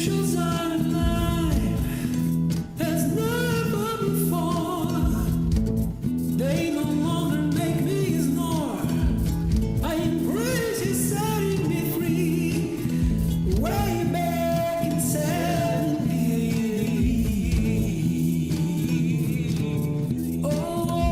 potentials are alive as never before. They no longer make me ignore. I embrace you, setting me free. Way back in 70. Oh,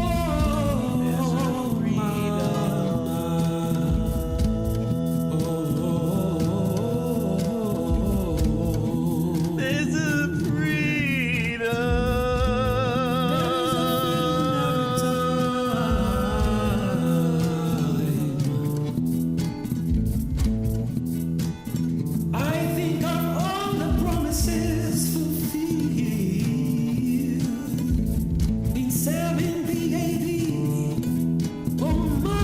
There's a freedom. I think of all the promises fulfilled in 70 AD. Oh, my,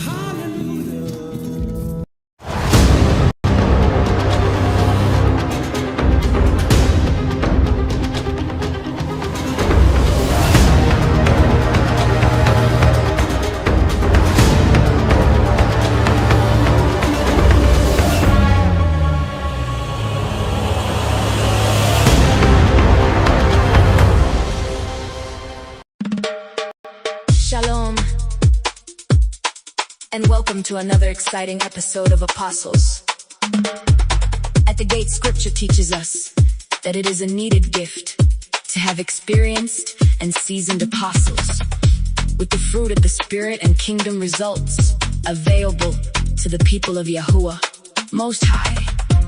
hallelujah. Shalom, and welcome to another exciting episode of Apostles. At the gate, scripture teaches us that it is a needed gift to have experienced and seasoned apostles with the fruit of the Spirit and kingdom results available to the people of Yahuwah Most High.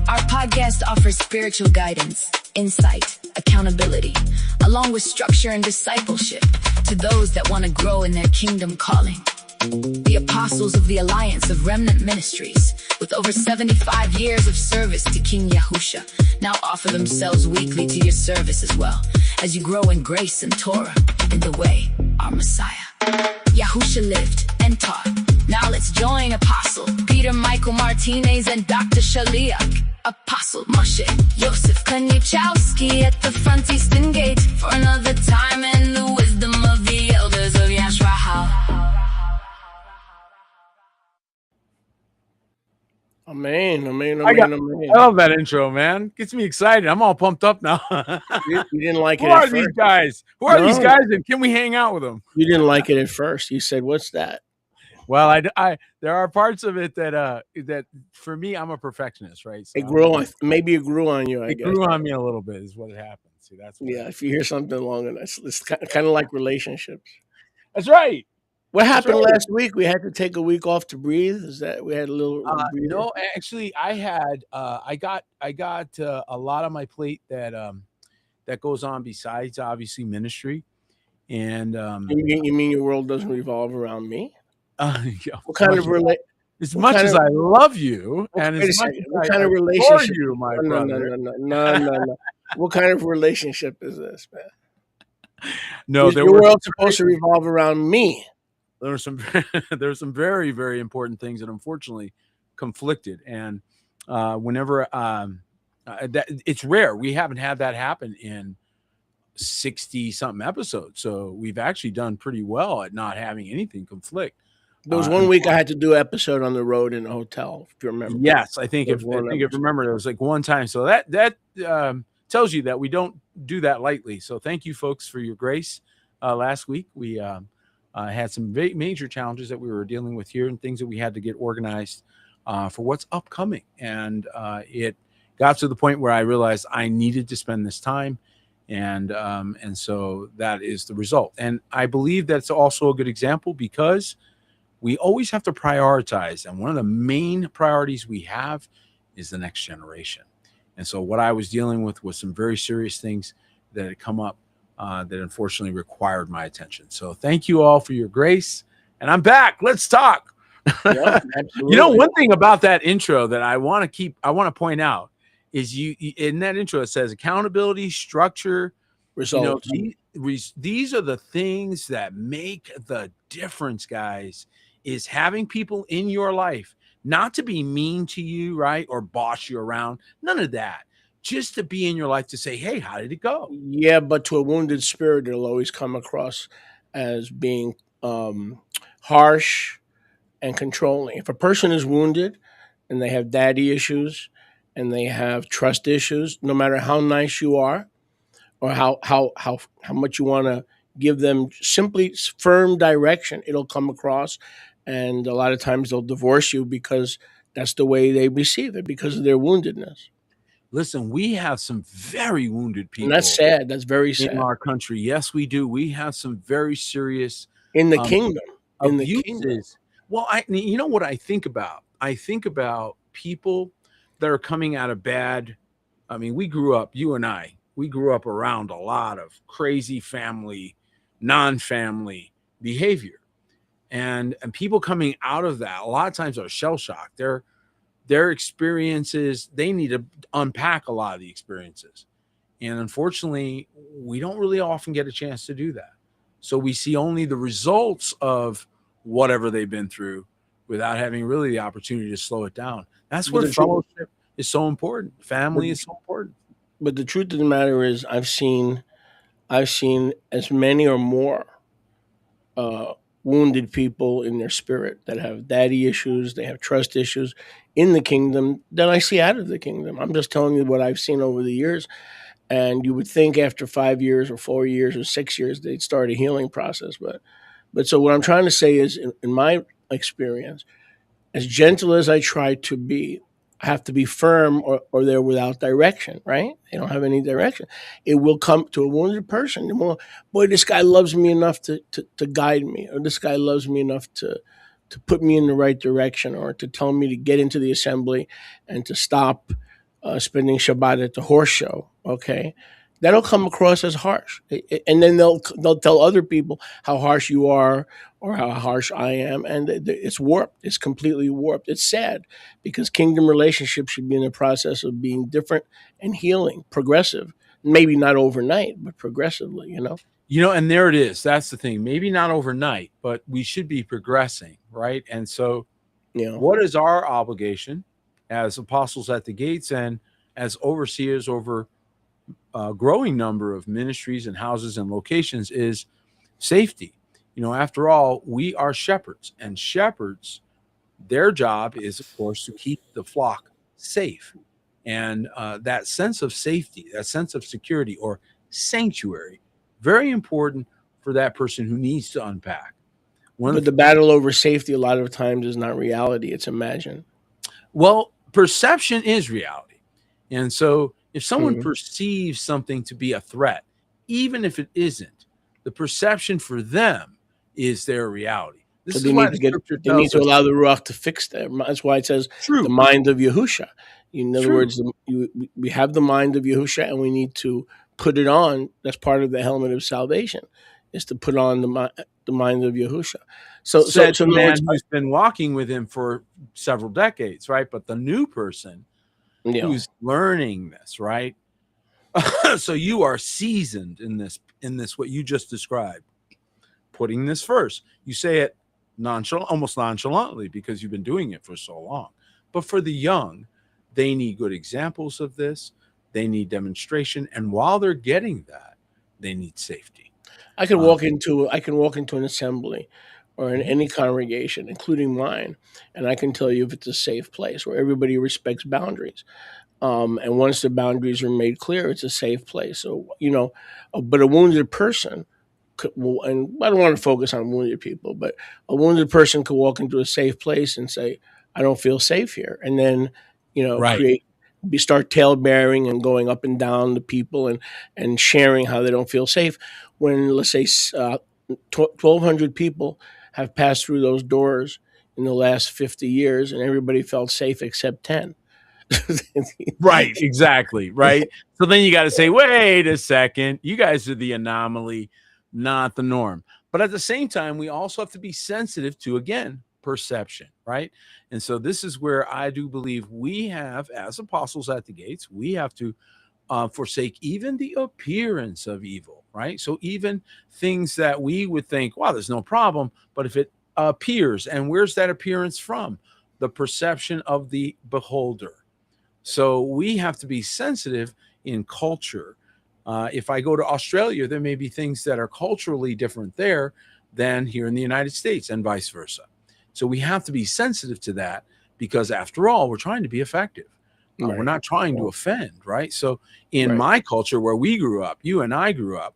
Our podcast offers spiritual guidance, insight, accountability, along with structure and discipleship to those that want to grow in their kingdom calling. The Apostles of the Alliance of Remnant Ministries, with over 75 years of service to King Yahusha, now offer themselves weekly to your service as well, as you grow in grace and Torah in the way our Messiah Yahusha lived and taught. Now let's join Apostle Peter Michael Martinez and Dr. Shaliak, Apostle Moshe Yosef Konichowski at the front eastern gate for another time in the wisdom of the elders of Yashua. Amen, amen, I amen. love that intro, man. Gets me excited. I'm all pumped up now. You didn't like Who it are at these first. guys? Who are these No. guys, and can we hang out with them? You didn't like it at first. You said, "What's that?" Well, I there are parts of it that that for me, I'm a perfectionist, right? So It grew on. Maybe it grew on you. I it guess. grew on me a little bit, is what happened. See, that's what Yeah. If you hear something long enough, it's kind of like relationships. that's right. What That's happened right. last week? We had to take a week off to breathe. Is that we had a little? breather? No, actually, I had I got a lot on my plate that that goes on besides obviously ministry, and You mean your world doesn't revolve around me? yeah, What kind of as what much kind as of- I love you, and Wait a as much second. as What I kind of adore relationship? you, my No, brother. no. What kind of relationship is this, man? No, Is there your were world supposed to revolve around me? there were some there's some very, very important things that unfortunately conflicted, and whenever that it's rare. We haven't had that happen in 60 something episodes, so we've actually done pretty well at not having anything conflict. There was 1 week I had to do an episode on the road in a hotel, if you remember. Yes, I think There if was one episode. remember there was like one time, so that tells you that we don't do that lightly. So thank you, folks, for your grace. Last week we had some major challenges that we were dealing with here, and things that we had to get organized for what's upcoming, and it got to the point where I realized I needed to spend this time, and so that is the result. And I believe that's also a good example, because we always have to prioritize, and one of the main priorities we have is the next generation. And so what I was dealing with was some very serious things that had come up that unfortunately required my attention. So thank you all for your grace, and I'm back. Let's talk. Yeah, You know, one thing about that intro that I want to point out is you in that intro it says accountability, structure, results. These are the things that make the difference, guys. Is having people in your life not to be mean to you, right, or boss you around. None of that. Just to be in your life to say, hey, how did it go? Yeah, but to a wounded spirit, it'll always come across as being harsh and controlling. If a person is wounded and they have daddy issues and they have trust issues, no matter how nice you are or how much you want to give them simply firm direction, it'll come across, and a lot of times they'll divorce you because that's the way they receive it because of their woundedness. Listen, we have some very wounded And that's people sad. That's very in sad. our country. Yes, we do. We have some very serious In the um, kingdom. In the kingdom. abuses. Well, you know what I think about? I think about people that are coming out of bad. I mean, we grew up, you and I, we grew up around a lot of crazy family, non-family behavior. And people coming out of that a lot of times are shell shocked. Their experiences, they need to unpack a lot of the experiences. And unfortunately, we don't really often get a chance to do that. So we see only the results of whatever they've been through without having really the opportunity to slow it down. That's But where the truth- fellowship is so important. Family is so important. But the truth of the matter is, I've seen as many or more wounded people in their spirit that have daddy issues, they have trust issues in the kingdom than I see out of the kingdom. I'm just telling you what I've seen over the years. And you would think after 5 years or 4 years or 6 years, they'd start a healing process. But so what I'm trying to say is, in my experience, as gentle as I try to be, I have to be firm or they're without direction, right? They don't have any direction. It will come to a wounded person. Well, boy, this guy loves me enough to guide me, or this guy loves me enough to put me in the right direction, or to tell me to get into the assembly and to stop spending Shabbat at the horse show, okay? That'll come across as harsh. And then they'll tell other people how harsh you are or how harsh I am. And it's warped. It's completely warped. It's sad because kingdom relationships should be in the process of being different and healing, progressive. Maybe not overnight, but progressively, you know? And there it is. That's the thing. Maybe not overnight, but we should be progressing, right? And so what is our obligation as apostles at the gates and as overseers over a growing number of ministries and houses and locations is safety. After all, we are shepherds, and shepherds, their job is, of course, to keep the flock safe. And that sense of safety, that sense of security or sanctuary, very important for that person who needs to unpack. But the battle over safety a lot of times is not reality. It's imagined. Well, perception is reality. And so if someone perceives something to be a threat, even if it isn't, the perception for them is their reality. This is why the scripture they need to allow the Ruach to fix them. That's why it says the mind of Yahusha. In other words, we have the mind of Yahusha, and we need to put it on. That's part of the helmet of salvation, is to put on the mind of Yahusha. So the man who's been walking with him for several decades, right? But the new person who's learning this, right? So you are seasoned in this what you just described, putting this first. You say it almost nonchalantly because you've been doing it for so long. But for the young, they need good examples of this. They need demonstration, and while they're getting that, they need safety. I can walk into an assembly or in any congregation, including mine, and I can tell you if it's a safe place where everybody respects boundaries. And once the boundaries are made clear, it's a safe place. So, but a wounded person, and I don't want to focus on wounded people, but a wounded person could walk into a safe place and say, I don't feel safe here. And then, start tail bearing and going up and down the people and sharing how they don't feel safe. When, let's say, 1,200 people have passed through those doors in the last 50 years and everybody felt safe except 10. Right, exactly, right? So then you got to say, wait a second, you guys are the anomaly, not the norm. But at the same time, we also have to be sensitive to, again, perception, right? And so this is where I do believe we have, as apostles at the gates, we have to forsake even the appearance of evil, right? So even things that we would think, wow, there's no problem, but if it appears, and where's that appearance from? The perception of the beholder. So we have to be sensitive in culture. If I go to Australia, there may be things that are culturally different there than here in the United States, and vice versa. So we have to be sensitive to that because, after all, we're trying to be effective. We're Right. not trying to offend, right? So in Right. my culture where we grew up, you and I grew up,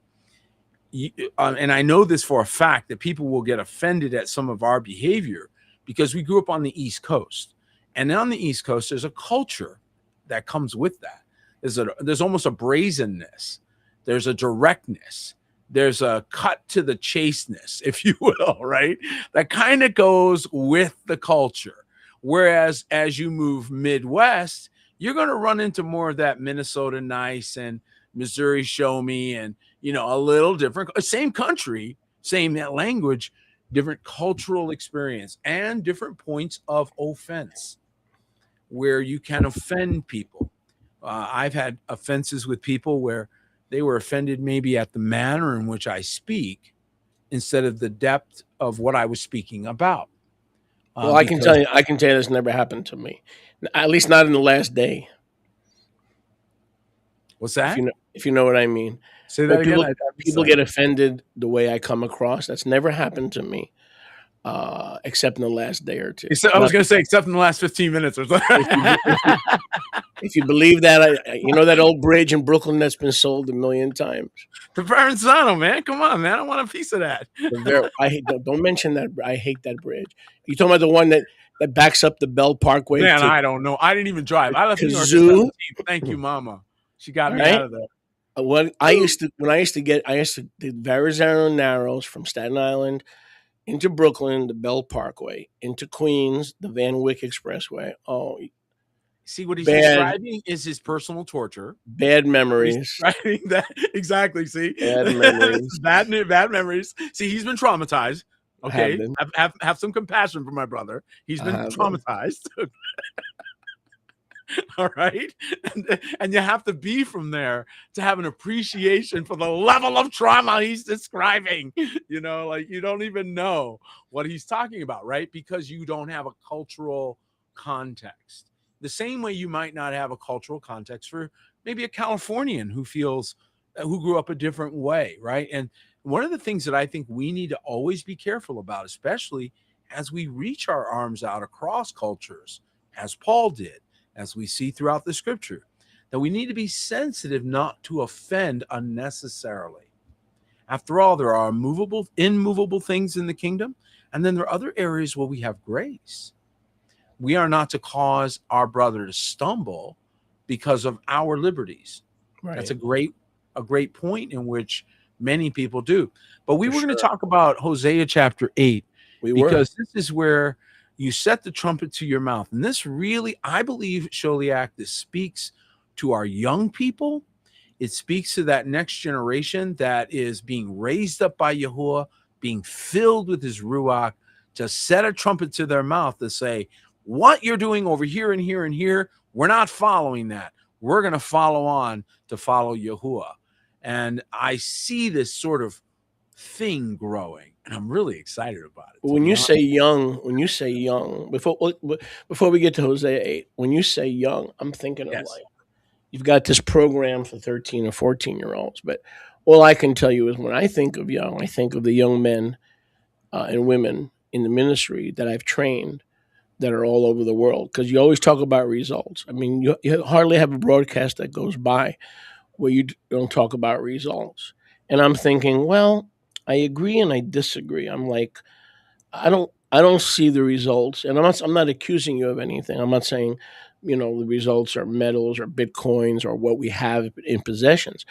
and I know this for a fact that people will get offended at some of our behavior because we grew up on the East Coast. And on the East Coast, there's a culture that comes with that. There's almost a brazenness. There's a directness. There's a cut to the chasteness, if you will, right? That kind of goes with the culture. Whereas as you move Midwest, you're going to run into more of that Minnesota nice and Missouri show me, and a little different, same country, same language, different cultural experience, and different points of offense where you can offend people. I've had offenses with people where they were offended maybe at the manner in which I speak instead of the depth of what I was speaking about. Well, I can tell you this never happened to me, at least not in the last day. What's that? If you know what I mean. Say that again. People get offended the way I come across. That's never happened to me, except in the last day or two. I was going to say, except in the last 15 minutes or something. If you believe that, that old bridge in Brooklyn that's been sold 1 million times. The Verrazano, man. Come on, man. I want a piece of that. Don't mention that. I hate that bridge. You talking about the one that backs up the Bell Parkway? Man, I don't know. I didn't even drive. I left New York at 17. Thank you, Mama. She got me out of there. When I used to the Verrazano Narrows from Staten Island into Brooklyn, the Bell Parkway, into Queens, the Van Wyck Expressway. Oh, see what he's describing is his personal torture. Bad memories. Right? Exactly. See, bad memories. bad memories. See, he's been traumatized. Okay, have some compassion for my brother. He's been traumatized. All right, and you have to be from there to have an appreciation for the level of trauma he's describing. You don't even know what he's talking about, right? Because you don't have a cultural context. The same way you might not have a cultural context for maybe a Californian who grew up a different way, right? And one of the things that I think we need to always be careful about, especially as we reach our arms out across cultures, as Paul did, as we see throughout the scripture, that we need to be sensitive not to offend unnecessarily. After all, there are immovable things in the kingdom, and then there are other areas where we have grace. We are not to cause our brother to stumble because of our liberties. Right. That's a great point in which many people do. But we were going to talk about Hosea chapter 8 because this is where you set the trumpet to your mouth. And this really, I believe, Sholiak, this speaks to our young people. It speaks to that next generation that is being raised up by Yahuwah, being filled with his Ruach, to set a trumpet to their mouth to say, what you're doing over here and here and here, we're not following that. We're going to follow Yahuwah. And I see this sort of thing growing, and I'm really excited about it. When you say young, before we get to Hosea 8, when you say young, I'm thinking of like, you've got this program for 13 or 14-year-olds, but all I can tell you is when I think of young, I think of the young men and women in the ministry that I've trained that are all over the world, because you always talk about results. I mean, you hardly have a broadcast that goes by where you don't talk about results. And I'm thinking, well, I agree and I disagree. I'm like, I don't see the results, and I'm not accusing you of anything. I'm not saying, the results are medals or bitcoins or what we have in possessions.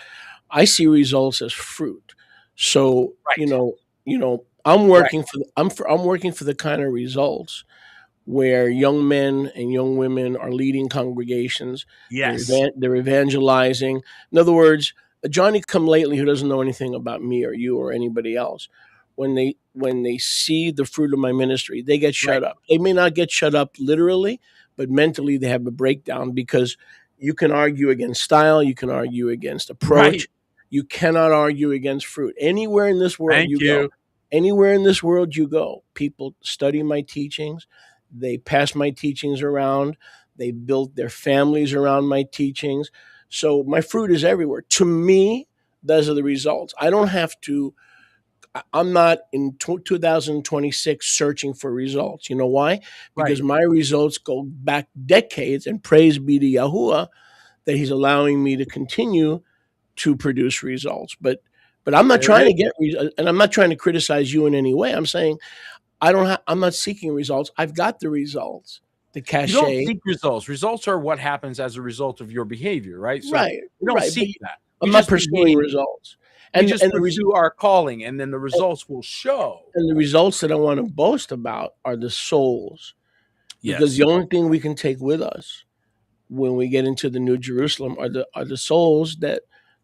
I see results as fruit. So I'm working I'm working for the kind of results where young men and young women are leading congregations. Yes, they're evangelizing. In other words, a Johnny come lately who doesn't know anything about me or you or anybody else, when they see the fruit of my ministry, they get shut up. They may not get shut up literally, but mentally they have a breakdown, because you can argue against style, you can argue against approach, you cannot argue against fruit. Anywhere in this world anywhere in this world you go, people study my teachings, they pass my teachings around, they build their families around my teachings. So my fruit is everywhere. To me, those are the results. I don't have to I'm not in 2026 searching for results. You know why? Because Right. my results go back decades, and praise be to Yahuwah that He's allowing me to continue to produce results. But I'm not There it trying is. to and I'm not trying to criticize you in any way. I'm saying I'm not seeking results. I've got the results, the You don't cachet. seek results. Results are what happens as a result of your behavior, right? So Right, we don't right. But seek that. We I'm not just pursuing behave. results. We And just the pursue our calling, and then the results will show. and the results that I want to boast about are the souls, because Yes. the only thing we can take with us when we get into the New Jerusalem are the souls that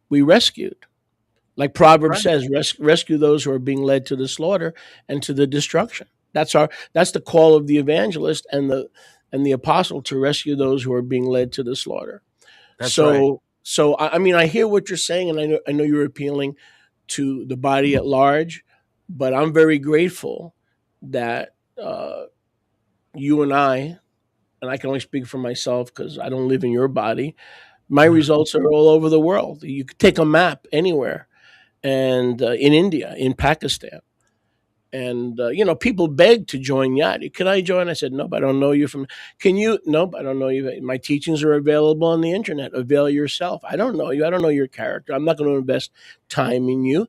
we rescued. Like Proverbs Right. says, rescue those who are being led to the slaughter and to the destruction. That's the call of the evangelist and the apostle, to rescue those who are being led to the slaughter. That's right. So I mean, I hear what you're saying, and I know you're appealing to the body at large, but I'm very grateful that you and I can only speak for myself because I don't live in your body. My results are all over the world. You could take a map anywhere, and in India, in Pakistan. And people begged to join Yadi. Can I join? I said, nope, I don't know you from. Can you? Nope, I don't know you. My teachings are available on the internet. Avail yourself. I don't know you. I don't know your character. I'm not going to invest time in you.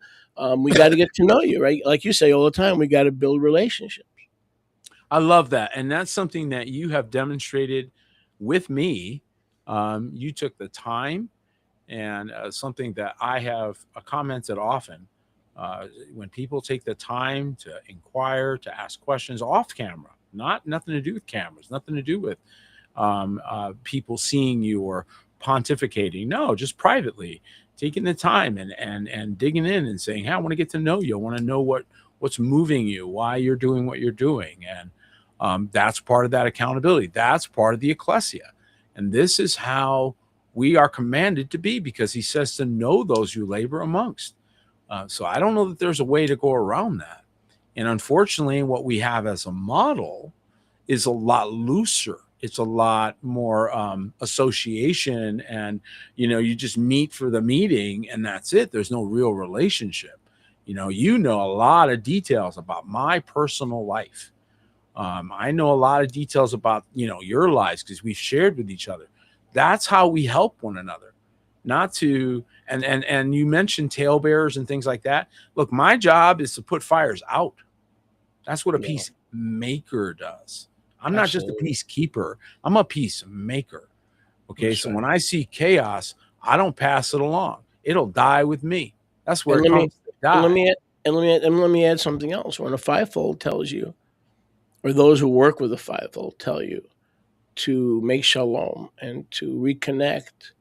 We got to get to know you, right? Like you say all the time, we got to build relationships. I love that. And that's something that you have demonstrated with me. You took the time, and something that I have commented often. When people take the time to inquire, to ask questions off camera, nothing to do with cameras, nothing to do with people seeing you or pontificating. No, just privately taking the time and digging in and saying, hey, I want to get to know you. I want to know what's moving you, why you're doing what you're doing. And that's part of that accountability. That's part of the ecclesia. And this is how we are commanded to be, because he says to know those you labor amongst. So I don't know that there's a way to go around that. And unfortunately, what we have as a model is a lot looser. It's a lot more association, and you just meet for the meeting and that's it. There's no real relationship. You know a lot of details about my personal life. I know a lot of details about your lives because we've shared with each other. That's how we help one another. Not to and you mentioned talebearers and things like that. Look, my job is to put fires out. That's what a Yeah, peacemaker does. I'm not just a absolutely. peacekeeper. I'm a peacemaker. Okay, That's so right. when I see chaos, I don't pass it along. It'll die with me. That's where And it let me comes to and let die. me add, and let me add something else. When a fivefold tells you, or those who work with the fivefold tell you to make shalom and to reconnect,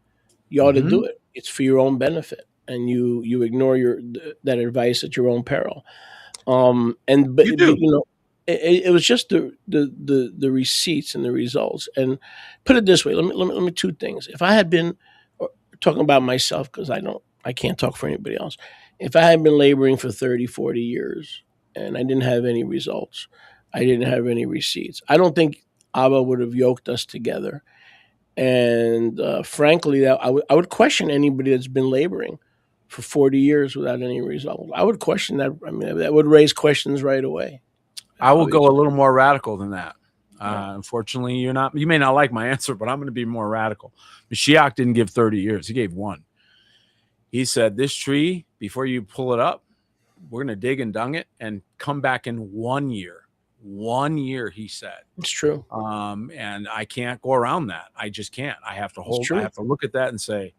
you ought to Hmm. do it. It's for your own benefit, and you ignore that advice at your own peril. You But do. it was just the receipts and the results. And put it this way, let me two things. If I had been talking about myself, because I can't talk for anybody else. If I had been laboring for 30, 40 years and I didn't have any results, I didn't have any receipts, I don't think Abba would have yoked us together. And frankly, I would question anybody that's been laboring for 40 years without any result. I would question that. I mean, that would raise questions right away. I will How go a little more radical than that. yeah, Unfortunately, you may not like my answer, but I'm going to be more radical. Mashiach didn't give 30 years. He gave one. He said, this tree, before you pull it up, we're going to dig and dung it and come back in 1 year. 1 year, he said. it's true. And I can't go around that. I just can't. I have It's true. to look at that and say,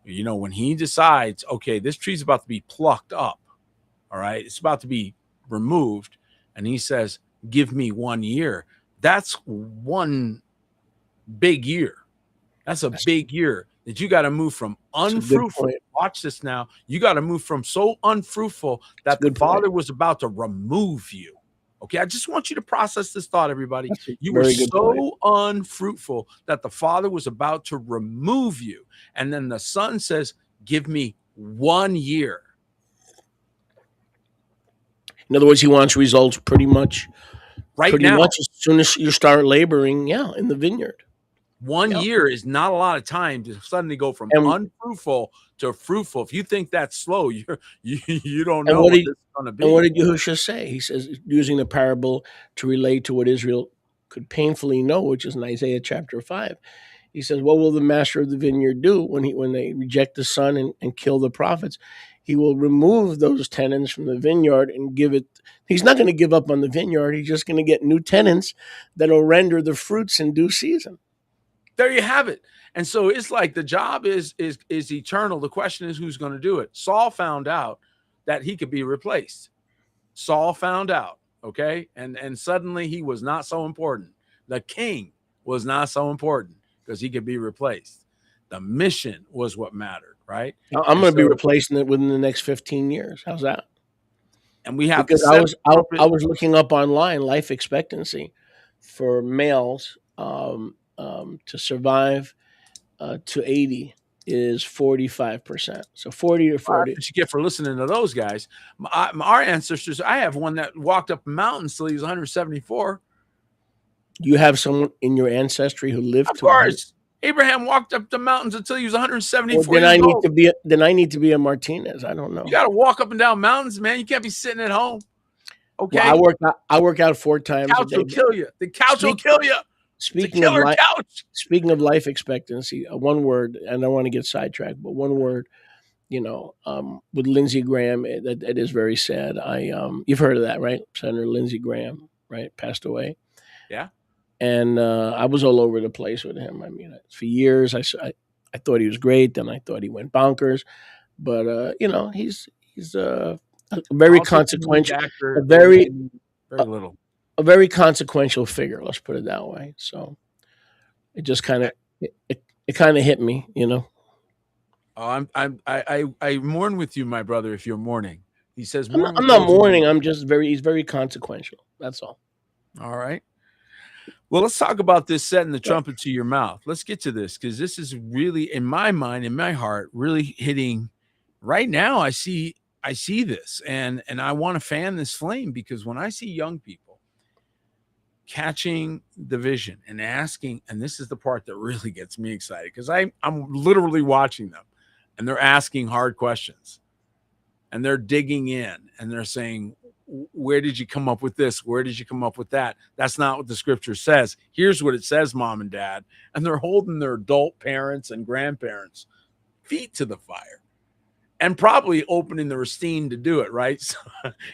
when he decides, okay, this tree's about to be plucked up, all right, it's about to be removed, and he says, give me 1 year. That's one big year. That's a That's, big year that you got to move from that's a good unfruitful. point. Watch this now. You got to move from so unfruitful That's that a the good point. Father was about to remove you. Okay, I just want you to process this thought, everybody. That's a You were very good point. so unfruitful that the Father was about to remove you. And then the Son says, give me 1 year. In other words, he wants results Right pretty now. much as soon as you start laboring. Yeah, in the vineyard. 1 Yep. year is not a lot of time to suddenly go from And unfruitful to fruitful. If you think that's slow, you don't and know what what did this is going to and what be. did Yahushua say? He says, using the parable to relate to what Israel could painfully know, which is in Isaiah chapter 5. He says, what will the master of the vineyard do when they reject the son and kill the prophets? He will remove those tenants from the vineyard and give it. He's not going to give up on the vineyard. He's just going to get new tenants that'll render the fruits in due season. There you have it. And so it's like the job is eternal. The question is who's going to do it. Saul found out that he could be replaced. Saul found out, okay? And suddenly he was not so important. The king was not so important because he could be replaced. The mission was what mattered, right? I'm going to be replacing it within the next 15 years. How's that? And we have because I was looking up online life expectancy for males to survive to 80 is 45%. So 40 to 40. What you get for listening to those guys. Our ancestors, I have one that walked up mountains till he was 174. You have someone in your ancestry who lived Of to course. Abraham walked up the mountains until he was 174 then years I need old. then I need to be a Martinez. I don't know. You got to walk up and down mountains, man. You can't be sitting at home. Okay. Well, I work out 4 times couch a day. will kill you. The couch will kill you. Speaking of life expectancy, one word, and I don't want to get sidetracked, but one word, with Lindsey Graham, that is very sad. You've heard of that, right? Senator Lindsey Graham, right? Passed away. Yeah. And I was all over the place with him. I mean, for years, I thought he was great. Then I thought he went bonkers. But he's a very consequential, actor, very little. A very consequential figure. Let's put it that way. So it just kind of it kind of hit me, Oh, I mourn with you, my brother. If you're mourning, he says, I'm not mourning. He's very consequential. That's all. All right. Well, let's talk about this setting the trumpet to your mouth. Let's get to this because this is really, in my mind, in my heart, really hitting right now. I see this and I want to fan this flame because when I see young people catching the vision and asking, and this is the part that really gets me excited because I'm literally watching them and they're asking hard questions and they're digging in and they're saying, where did you come up with this? Where did you come up with that? That's not what the scripture says. Here's what it says, mom and dad. And they're holding their adult parents and grandparents' feet to the fire and probably opening their esteem to do it, right? So,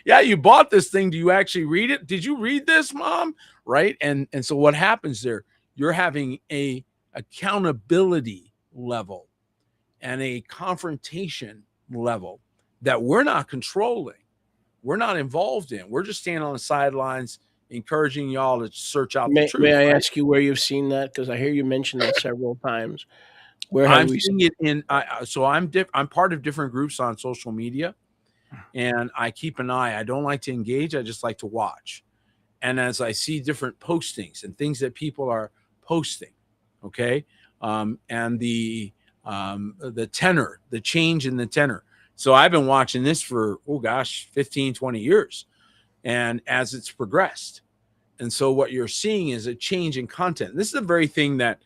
yeah, you bought this thing. Do you actually read it? Did you read this, mom? Right? And so what happens there? You're having a accountability level and a confrontation level that we're not controlling. We're not involved in. We're just standing on the sidelines, encouraging y'all to search out the truth. May I ask you where you've seen that? Because I hear you mention that several times. Where have I'm we seeing it in? I'm part of different groups on social media, and I keep an eye. I don't like to engage. I just like to watch. And as I see different postings and things that people are posting, okay, and the tenor, the change in the tenor. So I've been watching this for, 15, 20 years. And as it's progressed. And so what you're seeing is a change in content. This is the very thing that,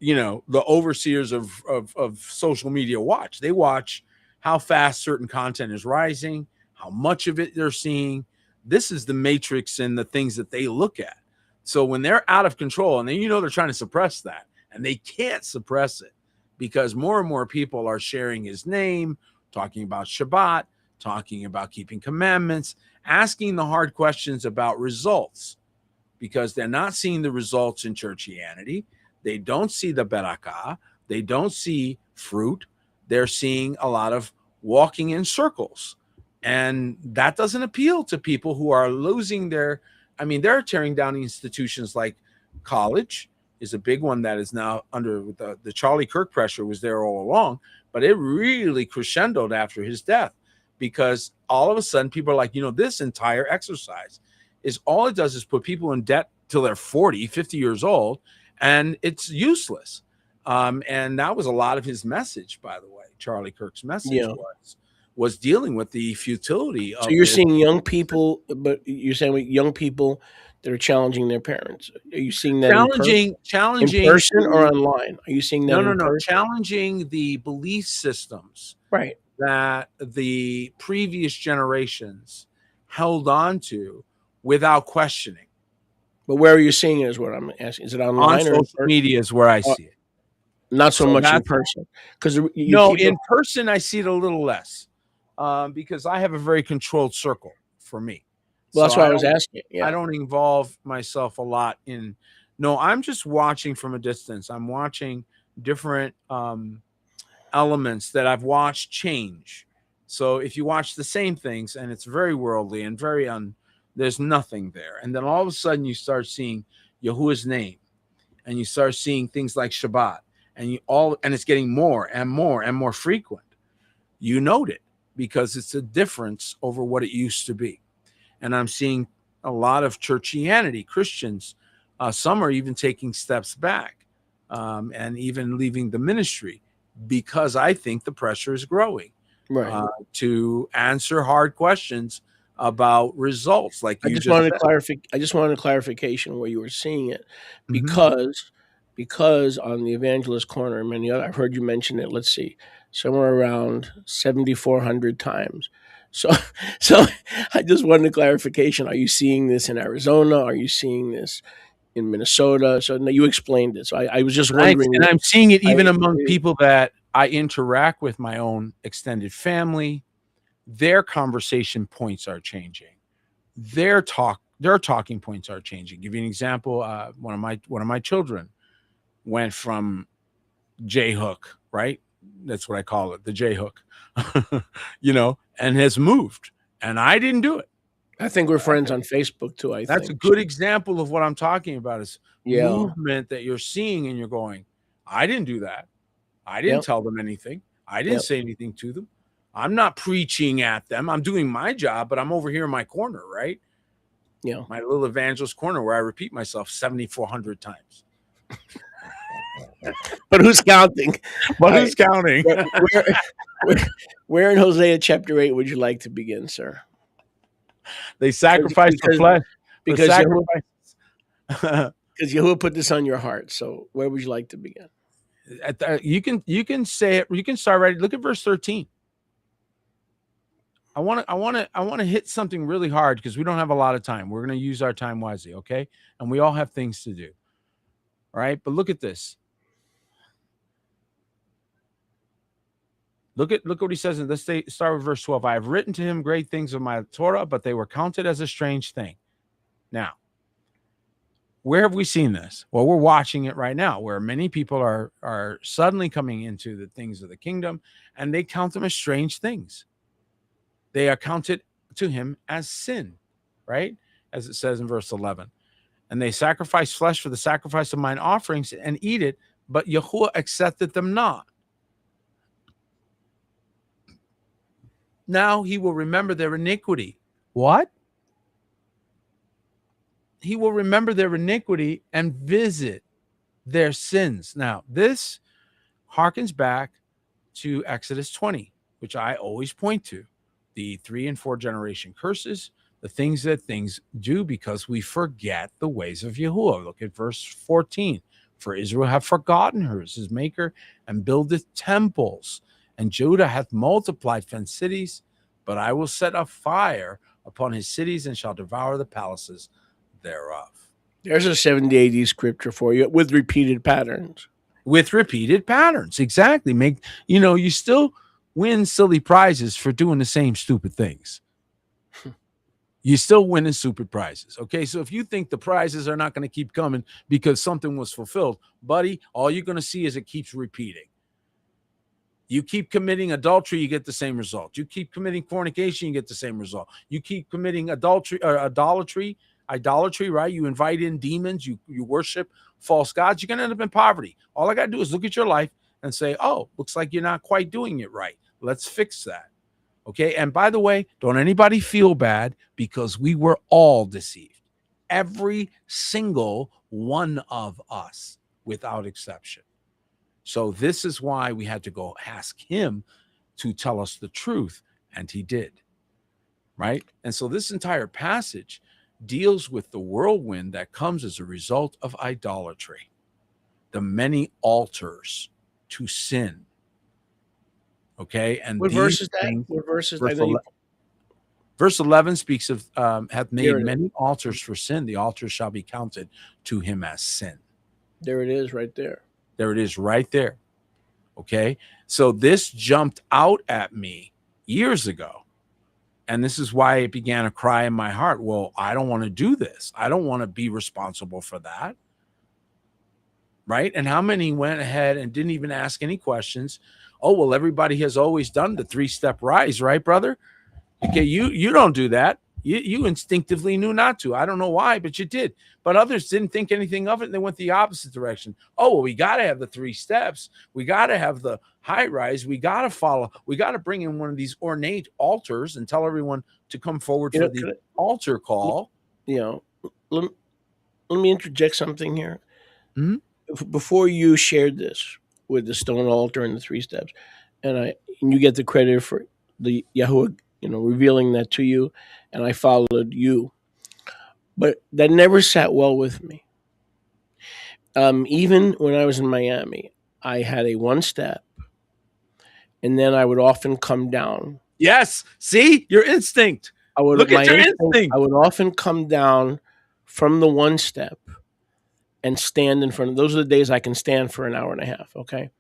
the overseers of social media watch. They watch how fast certain content is rising, how much of it they're seeing. This is the matrix and the things that they look at. So when they're out of control, and then they're trying to suppress that, and they can't suppress it because more and more people are sharing his name, talking about Shabbat, talking about keeping commandments, asking the hard questions about results because they're not seeing the results in churchianity. They don't see the barakah. They don't see fruit. They're seeing a lot of walking in circles. And that doesn't appeal to people who are losing they're tearing down institutions like college is a big one that is now under the Charlie Kirk pressure was there all along. But it really crescendoed after his death because all of a sudden people are like, this entire exercise is all it does is put people in debt till they're 40, 50 years old, and it's useless. And that was a lot of his message, by the way. Charlie Kirk's message was dealing with the futility of So you're seeing young people, but you're saying young people that are challenging their parents? Are you seeing that in challenging person or online? Are you seeing that in person? challenging the belief systems Right. that the previous generations held on to without questioning. But where are you seeing it is what I'm asking. Is it On online or in social person? media is where I see it. Not so So much in that's- person. Because In person, I see it a little less because I have a very controlled circle for me. well, that's So why I was asking. I Yeah. don't involve myself a lot in. No, I'm just watching from a distance. I'm watching different elements that I've watched change. So if you watch the same things and it's very worldly and very there's nothing there, and then all of a sudden you start seeing Yahuwah's name, and you start seeing things like Shabbat, and it's getting more and more and more frequent. You note it because it's a difference over what it used to be. And I'm seeing a lot of churchianity, Christians. Some are even taking steps back and even leaving the ministry because I think the pressure is growing Right. to answer hard questions about results. Like I you just just wanted said. I just wanted a clarification where you were seeing it, Mhm. because on the Evangelist Corner and many other, I've heard you mention it. Let's see, somewhere around 7,400 times. So, so I just wanted a clarification. Are you seeing this in Arizona? Are you seeing this in Minnesota? So no, you explained it. So I was just wondering. And I'm seeing it even I- among people that I interact with, my own extended family. Their conversation points are changing. Their talking points are changing. Give you an example. One of my children went from J hook, right? That's what I call it, the J hook, and has moved. And I didn't do it. I think we're friends on Facebook too. That's a good example of what I'm talking about is Yeah. movement that you're seeing and you're going, I didn't do that. I didn't Yep. tell them anything. I didn't Yep. say anything to them. I'm not preaching at them. I'm doing my job, but I'm over here in my corner, right? Yeah. My little evangelist corner where I repeat myself 7,400 times. But who's counting? But All who's counting? Where in Hosea chapter 8 would you like to begin, sir? They sacrifice for Because- flesh. Because sacrifice. Yahuwah put this on your heart. So where would you like to begin? You can say it. You can start right. Look at verse 13. I want to hit something really hard because we don't have a lot of time. We're going to use our time wisely, okay? And we all have things to do. All right, but look at this. Look what he says. Let's start with verse 12. I have written to him great things of my Torah, but they were counted as a strange thing. Now, where have we seen this? Well, we're watching it right now, where many people are suddenly coming into the things of the kingdom, and they count them as strange things. They are counted to him as sin, right? As it says in verse 11. And they sacrifice flesh for the sacrifice of mine offerings and eat it, but Yahuwah accepted them not. Now he will remember their iniquity. What? He will remember their iniquity and visit their sins. Now, this harkens back to Exodus 20, which I always point to. The 3 and 4 generation curses, the things that things do because we forget the ways of Yahuwah. Look at verse 14. For Israel hath forgotten her, his maker, and buildeth temples. And Judah hath multiplied fenced cities, but I will set a fire upon his cities and shall devour the palaces thereof. There's a 70 AD scripture for you with repeated patterns. With repeated patterns. Exactly. You still win silly prizes for doing the same stupid things. You still winning stupid prizes. Okay. So if you think the prizes are not going to keep coming because something was fulfilled, buddy, all you're going to see is it keeps repeating. You keep committing adultery, you get the same result. You keep committing fornication, you get the same result. You keep committing idolatry, right? You invite in demons, you worship false gods, you're going to end up in poverty. All I got to do is look at your life and say, oh, looks like you're not quite doing it right. Let's fix that. Okay. And by the way, don't anybody feel bad because we were all deceived. Every single one of us without exception. So this is why we had to go ask him to tell us the truth. And he did. Right. And so this entire passage deals with the whirlwind that comes as a result of idolatry, the many altars to sin. Okay, and What verse these is that? things, What verse is verse that? I know you- 11 verse 11 speaks of hath made Here it is. many altars for sin. The altars shall be counted to him as sin. There it is, right there. There it is, right there. Okay, so this jumped out at me years ago. And this is why it began a cry in my heart. Well, I don't want to do this. I don't want to be responsible for that. Right? And how many went ahead and didn't even ask any questions? Oh, well, everybody has always done the 3-step rise, right, brother? Okay, you don't do that. You instinctively knew not to. I don't know why, but you did. But others didn't think anything of it, and they went the opposite direction. Oh, well, we got to have the 3 steps. We got to have the high rise. We got to follow. We got to bring in one of these ornate altars and tell everyone to come forward for the altar call. You know, let me interject something here. Mhm. Before you shared this with the stone altar and the 3 steps, and you get the credit for the Yahuwah, revealing that to you, and I followed you. But that never sat well with me. Even when I was in Miami, I had a 1 step, and then I would often come down. Yes. See, your instinct. Look at your instinct. I would often come down from the 1 step and stand in front of. Those are the days I can stand for an hour and a half. Okay.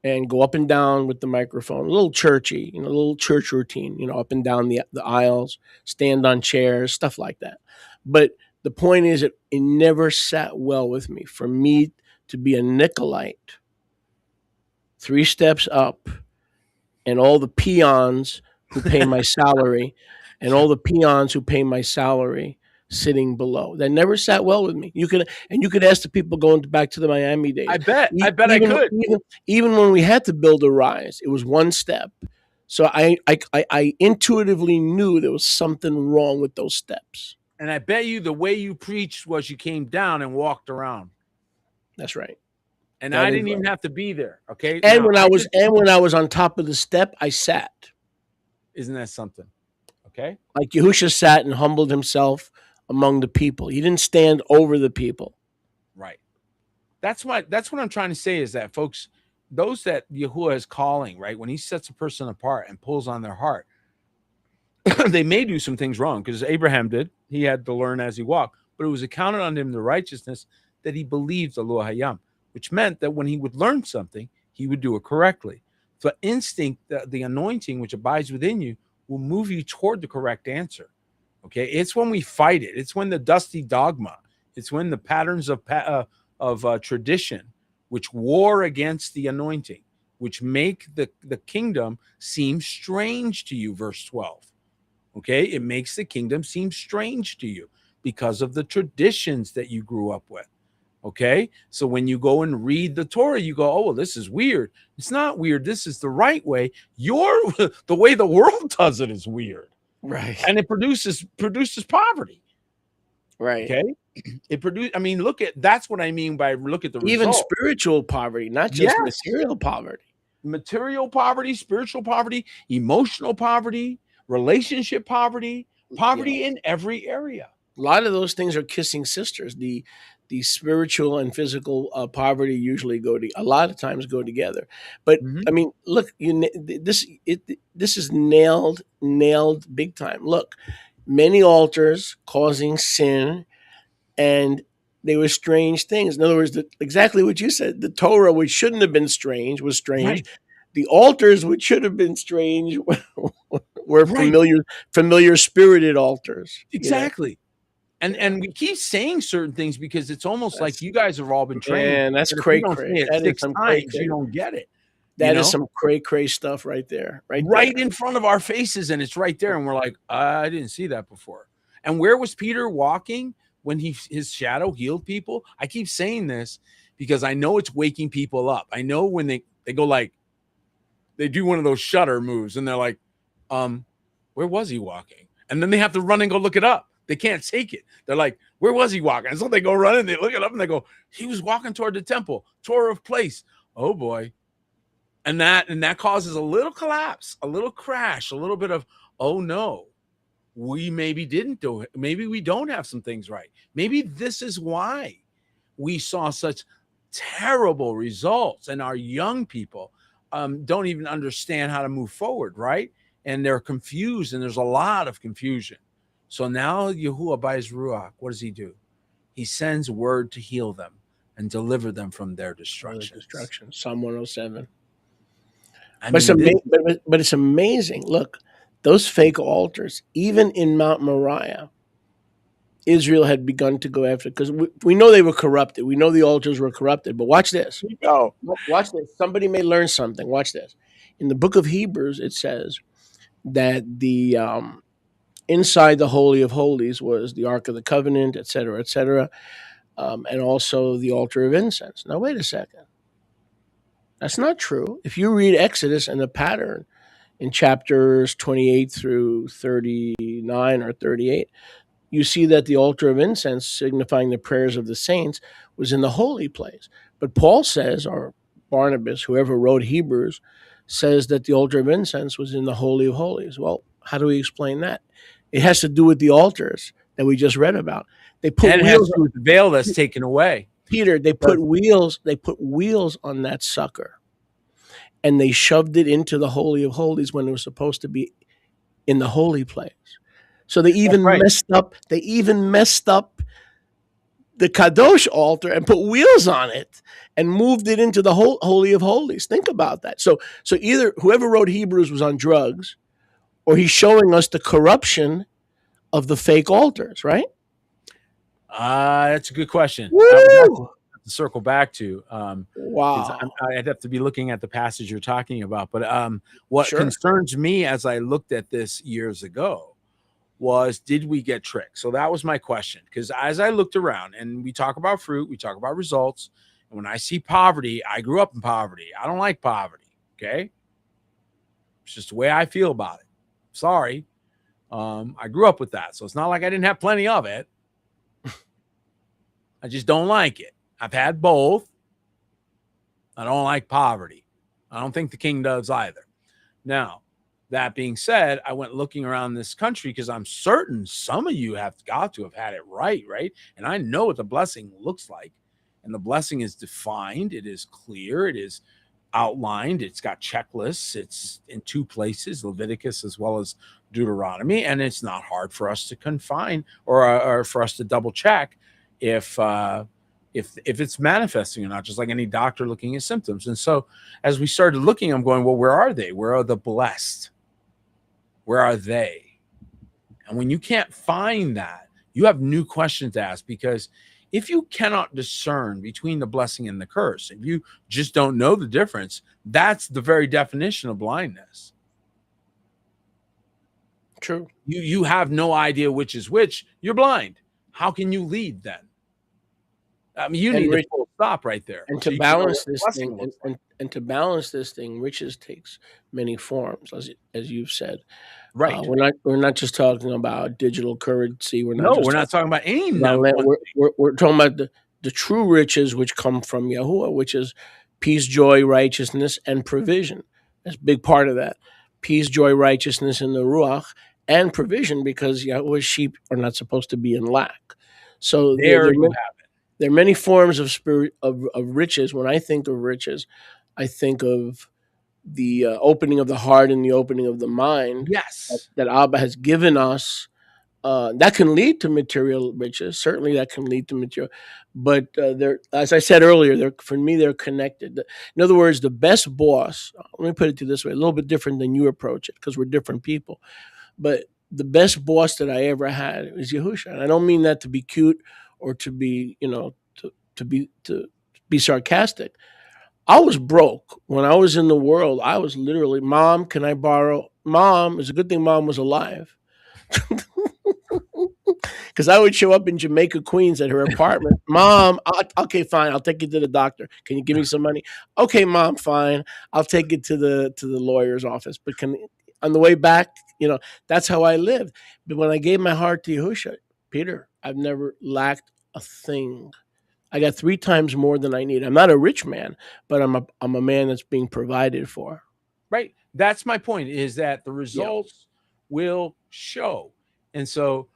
And go up and down with the microphone, a little churchy, a little church routine, up and down the aisles, stand on chairs, stuff like that. But the point is, it never sat well with me for me to be a Nicolite, 3 steps up, and all the peons who pay my salary, sitting below. That never sat well with me. You could ask the people going back to the Miami days. I bet I could. Even when we had to build a rise, it was 1 step. So I intuitively knew there was something wrong with those steps. And I bet you the way you preached was you came down and walked around. That's right. And I didn't even have to be there. Okay. And when I was on top of the step, I sat. Isn't that something? Okay. Like Yahusha sat and humbled himself among the people. He didn't stand over the people. Right. That's what I'm trying to say is that, folks, those that Yahuwah is calling, right, when he sets a person apart and pulls on their heart, they may do some things wrong, because Abraham did. He had to learn as he walked, but it was accounted on him the righteousness that he believed the Lo Hayam, which meant that when he would learn something, he would do it correctly. The instinct, the anointing which abides within you, will move you toward the correct answer. Okay, it's when we fight it. It's when the dusty dogma. It's when the patterns of tradition, which war against the anointing, which make the kingdom seem strange to you. Verse 12. Okay, it makes the kingdom seem strange to you because of the traditions that you grew up with. Okay, so when you go and read the Torah, you go, oh, well, this is weird. It's not weird. This is the right way. The way the world does it is weird. Right. And it produces poverty. Right. Okay. That's what I mean by look at the even result. Spiritual poverty, not just material poverty. Material poverty, spiritual poverty, emotional poverty, relationship poverty, in every area. A lot of those things are kissing sisters. The spiritual and physical poverty usually a lot of times go together. But I mean, look, this is nailed big time. Look, many altars causing sin, and they were strange things. In other words, exactly what you said. The Torah, which shouldn't have been strange, was strange. Right. The altars, which should have been strange, were familiar spirited altars. Exactly. And we keep saying certain things because it's almost like you guys have all been trained. And that's cray. That is some cray. You don't get it. That is some cray stuff right there. Right in front of our faces, and it's right there. And we're like, I didn't see that before. And where was Peter walking when his shadow healed people? I keep saying this because I know it's waking people up. I know when they go like, they do one of those shutter moves, and they're like, where was he walking? And then they have to run and go look it up. They can't take it. They're like, where was he walking? And so they go running, they look it up, and they go, he was walking toward the temple, Torah of place. Oh boy. And that causes a little collapse, a little crash, a little bit of, oh no. we maybe didn't do it. Maybe we don't have some things right. Maybe this is why we saw such terrible results, and our young people don't even understand how to move forward, right? And they're confused, and there's a lot of confusion. So now Yahuwah by his Ruach, what does he do? He sends word to heal them and deliver them from their destruction. Psalm 107. I But mean, but it's amazing. Look, those fake altars, even in Mount Moriah, Israel had begun to go after, because we know they were corrupted. We know the altars were corrupted. But watch this. go. Watch this. Somebody may learn something. Watch this. In the book of Hebrews, it says that the inside the Holy of Holies was the Ark of the Covenant, et cetera, and also the altar of incense. Now, wait a second. That's not true. If you read Exodus and the pattern in chapters 28 through 39 or 38, you see that the altar of incense, signifying the prayers of the saints, was in the holy place. But Paul says, or Barnabas, whoever wrote Hebrews, says that the altar of incense was in the Holy of Holies. Well, how do we explain that? It has to do with the altars that we just read about. They put And it has wheels. to do with the veil that's taken away. Peter, they put wheels. They put wheels on that sucker, and they shoved it into the Holy of Holies when it was supposed to be in the holy place. So they even right. messed up. They even messed up the Kadosh altar and put wheels on it and moved it into the Holy of Holies. Think about that. So either whoever wrote Hebrews was on drugs, or he's showing us the corruption of the fake altars, right? That's a good question. Woo! I would have to circle back to. Wow. I'd have to be looking at the passage you're talking about. But what Sure. concerns me as I looked at this years ago was, did we get tricked? So that was my question. Because as I looked around, and we talk about fruit, we talk about results. And when I see poverty, I grew up in poverty. I don't like poverty. Okay. It's just the way I feel about it. Sorry. I grew up with that. So it's not like I didn't have plenty of it. I just don't like it. I've had both. I don't like poverty. I don't think the king does either. Now, that being said, I went looking around this country because I'm certain some of you have got to have had it right? And I know what the blessing looks like. And the blessing is defined. It is clear. It is outlined. It's got checklists. It's in 2 places, Leviticus as well as Deuteronomy. And it's not hard for us to confine or for us to double check if it's manifesting or not, just like any doctor looking at symptoms. And so as we started looking, I'm going, well, where are they? Where are the blessed? Where are they? And when you can't find that, you have new questions to ask, because if you cannot discern between the blessing and the curse, if you just don't know the difference, that's the very definition of blindness. True. You have no idea which is which. You're blind. How can you lead then? I mean, you need to full stop right there. And so to balance this thing, and to balance this thing, riches takes many forms, as you've said. Right. We're not just talking about digital currency. We're not talking about any. We're talking about the true riches which come from Yahuwah, which is peace, joy, righteousness, and provision. That's a big part of that. Peace, joy, righteousness in the Ruach, and provision, because Yahuwah's sheep are not supposed to be in lack. So there you have it. There are many forms of spirit of riches. When I think of riches, I think of the opening of the heart and the opening of the mind. Yes, that Abba has given us. That can lead to material riches. Certainly, that can lead to material. But they're, as I said earlier, for me, they're connected. In other words, the best boss. Let me put it to this way: a little bit different than you approach it, because we're different people. But the best boss that I ever had is Yahusha, and I don't mean that to be cute or to be, to be sarcastic. I was broke when I was in the world. I was literally, Mom, can I borrow? Mom, it's a good thing Mom was alive, because I would show up in Jamaica, Queens, at her apartment. Mom, okay, fine, I'll take you to the doctor. Can you give me some money? Okay, Mom, fine, I'll take you to the lawyer's office. But on the way back, that's how I lived. But when I gave my heart to Yahusha, Peter, I've never lacked a thing. I got 3 times more than I need. I'm not a rich man, but I'm a man that's being provided for. Right. That's my point, is that the results will show. And so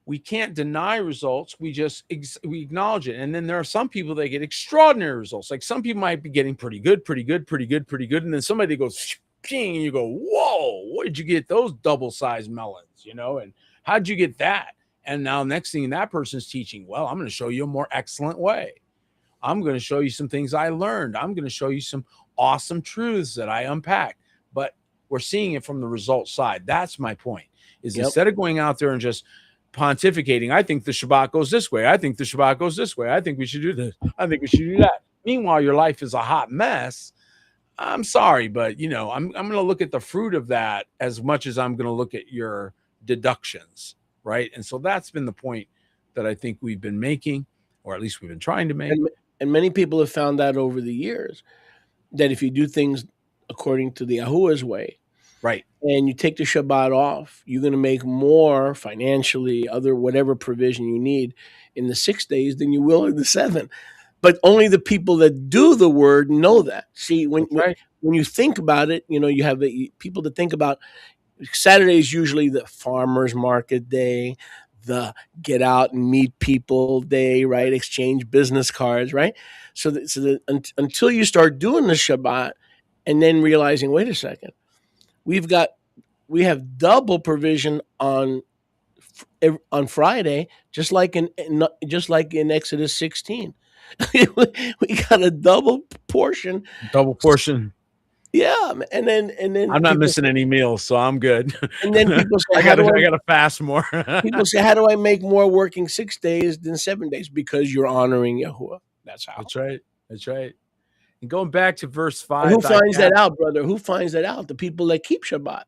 we can't deny results. We just we acknowledge it. And then there are some people that get extraordinary results. Like some people might be getting pretty good. And then somebody goes, ping, and you go, whoa, where did you get those double-sized melons? And how'd you get that? And now next thing that person's teaching, well, I'm going to show you a more excellent way. I'm going to show you some things I learned. I'm going to show you some awesome truths that I unpacked. But we're seeing it from the results side. That's my point, is instead of going out there and just pontificating, I think the Shabbat goes this way. I think the Shabbat goes this way. I think we should do this. I think we should do that. Meanwhile, your life is a hot mess. I'm sorry, but I'm going to look at the fruit of that as much as I'm going to look at your deductions, right? And so that's been the point that I think we've been making, or at least we've been trying to make. And many people have found out over the years that if you do things according to the Yahuwah's way, right, and you take the Shabbat off, you're going to make more financially, other whatever provision you need in the 6 days than you will in the 7. But only the people that do the word know that. See, when you think about it, you have people that think about Saturday is usually the farmer's market day, the get out and meet people day, right? Exchange business cards, right? So until you start doing the Shabbat and then realizing, wait a second, we have double provision on Friday, just like in Exodus 16. we got a double portion. Yeah, and then I'm not missing any meals, so I'm good. And then people say, I gotta fast more. People say, how do I make more working 6 days than 7 days? Because you're honoring Yahuwah. That's how. That's right. And going back to verse 5. And who finds that out, brother? Who finds that out? The people that keep Shabbat.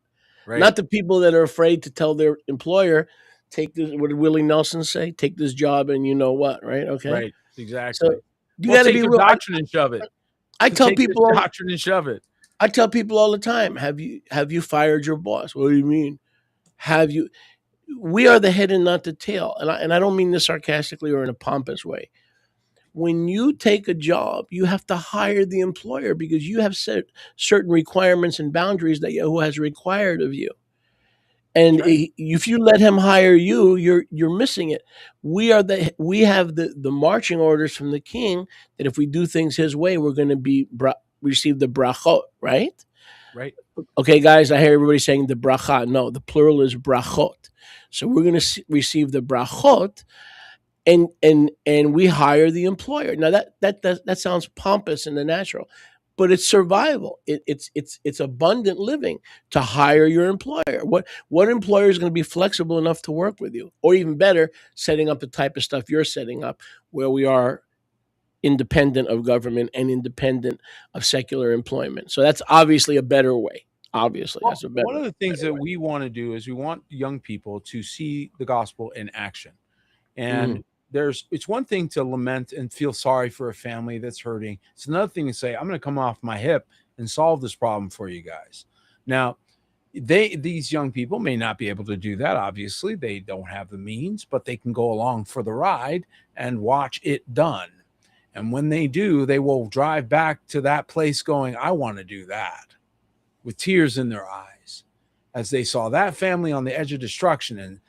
Right. Not the people that are afraid to tell their employer, take this, what did Willie Nelson say? Take this job and you know what, right? Okay. Right. Exactly. So you got to be real. Doctrine and shove it. I tell people doctrine and shove it. I tell people all the time, have you fired your boss? What do you mean? We are the head and not the tail. And I don't mean this sarcastically or in a pompous way. When you take a job, you have to hire the employer because you have set certain requirements and boundaries that Yahuwah has required of you. And if you let him hire you, you're missing it. We have the marching orders from the king that if we do things his way, we're going to receive the brachot, right? Right. Okay, guys, I hear everybody saying the bracha. No, the plural is brachot. So we're going to receive the brachot, and we hire the employer. Now that sounds pompous in the natural, but it's survival. It's abundant living to hire your employer. What employer is going to be flexible enough to work with you, or even better, setting up the type of stuff you're setting up, where we are independent of government and independent of secular employment. So that's obviously a better way. Obviously, that's a better. One of the things that we want to do is we want young people to see the gospel in action. And it's one thing to lament and feel sorry for a family that's hurting. It's another thing to say, I'm going to come off my hip and solve this problem for you guys. Now, these young people may not be able to do that. Obviously, they don't have the means, but they can go along for the ride and watch it done. And when they do, they will drive back to that place going, I want to do that, with tears in their eyes, as they saw that family on the edge of destruction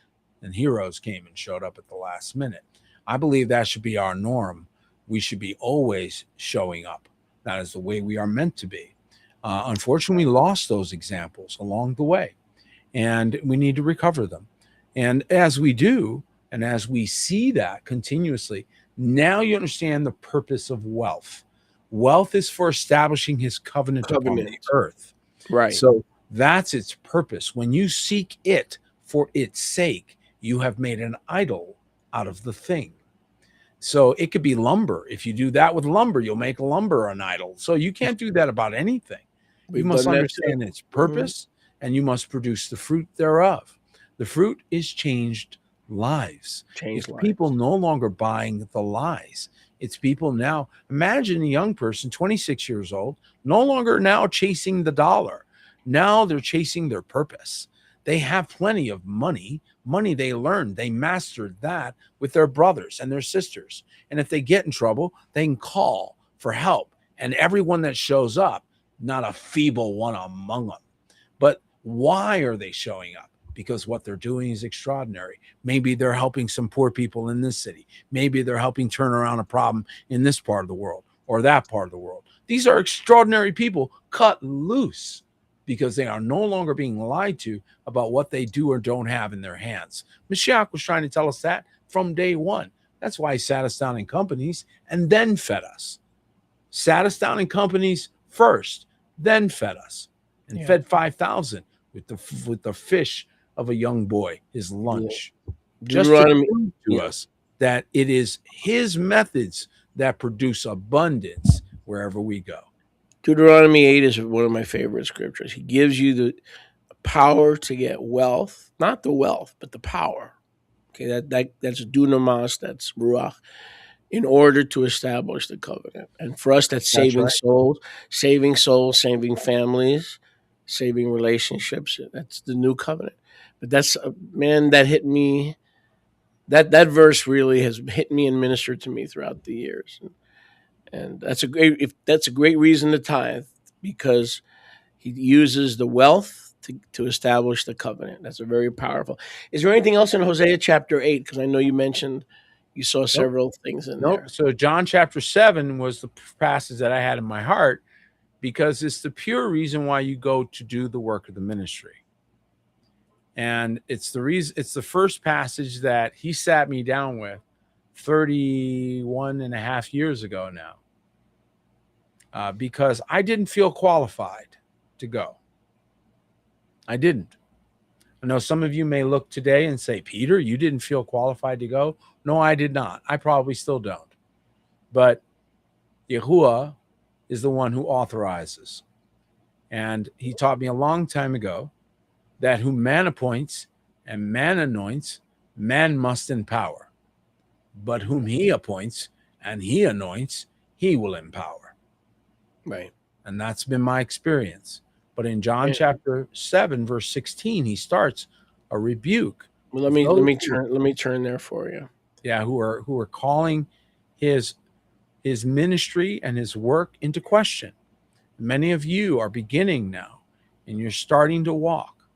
and heroes came and showed up at the last minute. I believe that should be our norm. We should be always showing up. That is the way we are meant to be. Unfortunately, we lost those examples along the way, and we need to recover them. And as we do, and as we see that continuously, now you understand the purpose of wealth. Wealth is for establishing his covenant upon the earth. Right. So that's its purpose. When you seek it for its sake, you have made an idol out of the thing. So it could be lumber. If you do that with lumber, you'll make lumber an idol. So you can't do that about anything. You must understand its purpose, and you must produce the fruit thereof. The fruit is changed lives. People no longer buying the lies. It's people now. Imagine a young person, 26 years old, no longer now chasing the dollar. Now they're chasing their purpose. They have plenty of money they learned. They mastered that with their brothers and their sisters. And if they get in trouble, they can call for help. And everyone that shows up, not a feeble one among them. But why are they showing up? because what they're doing is extraordinary. Maybe they're helping some poor people in this city. Maybe they're helping turn around a problem in this part of the world or that part of the world. These are extraordinary people cut loose because they are no longer being lied to about what they do or don't have in their hands. Mashiach was trying to tell us that from day one. That's why he sat us down in companies and then fed us. Sat us down in companies first, then fed us, and fed 5,000 with the fish of a young boy, his lunch. Just to prove to us that it is his methods that produce abundance wherever we go. Deuteronomy 8 is one of my favorite scriptures. He gives you the power to get wealth, not the wealth, but the power. Okay, that's dunamis, that's ruach, in order to establish the covenant. And for us, that's saving souls, saving families, saving relationships. That's the new covenant. But that's, man, that hit me. That verse really has hit me and ministered to me throughout the years. And that's a great reason to tithe, because he uses the wealth to establish the covenant. That's a very powerful. Is there anything else in Hosea chapter 8? Because I know you mentioned you saw several things in there. So John chapter 7 was the passage that I had in my heart, because it's the pure reason why you go to do the work of the ministry. And it's the first passage that he sat me down with 31 and a half years ago now. Because I didn't feel qualified to go. I didn't. I know some of you may look today and say, Peter, you didn't feel qualified to go. No, I did not. I probably still don't. But Yahuwah is the one who authorizes. And he taught me a long time ago that whom man appoints and man anoints, man must empower. But whom he appoints and he anoints, he will empower. Right. And that's been my experience. But in John chapter 7, verse 16, he starts a rebuke. Well, let me turn there for you. Yeah, who are calling his ministry and his work into question. Many of you are beginning now, and you're starting to walk.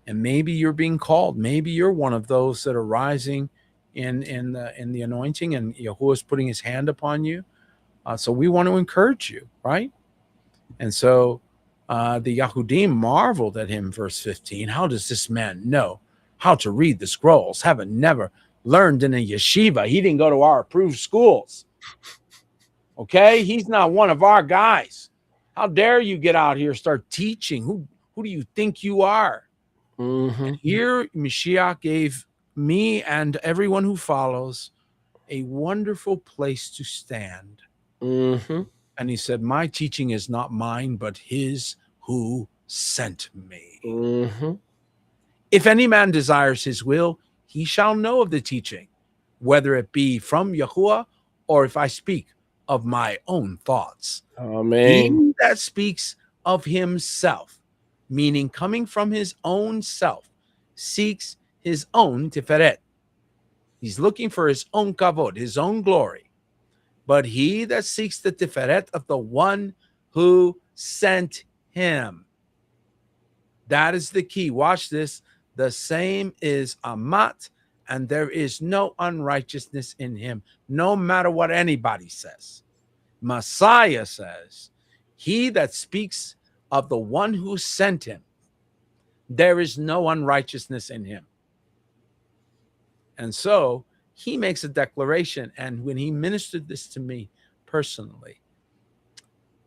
And maybe you're being called. Maybe you're one of those that are rising in the anointing, and Yahuwah is putting his hand upon you. So we want to encourage you, right? And so the Yahudim marveled at him, verse 15. How does this man know how to read the scrolls? Haven't never learned in a yeshiva. He didn't go to our approved schools. Okay? He's not one of our guys. How dare you get out here, start teaching? Who do you think you are? Mm-hmm. And here, Mashiach gave me and everyone who follows a wonderful place to stand. Mm-hmm. And he said, my teaching is not mine, but his who sent me. Mm-hmm. If any man desires his will, he shall know of the teaching, whether it be from Yahuwah or if I speak of my own thoughts. Amen. He that speaks of himself, meaning coming from his own self, seeks his own tiferet. He's looking for his own kavod, his own glory. But he that seeks the tiferet of the one who sent him. That is the key. Watch this. The same is Amat, and there is no unrighteousness in him, no matter what anybody says. Messiah says, he that speaks of the one who sent him, there is no unrighteousness in him. And so he makes a declaration. And when he ministered this to me personally,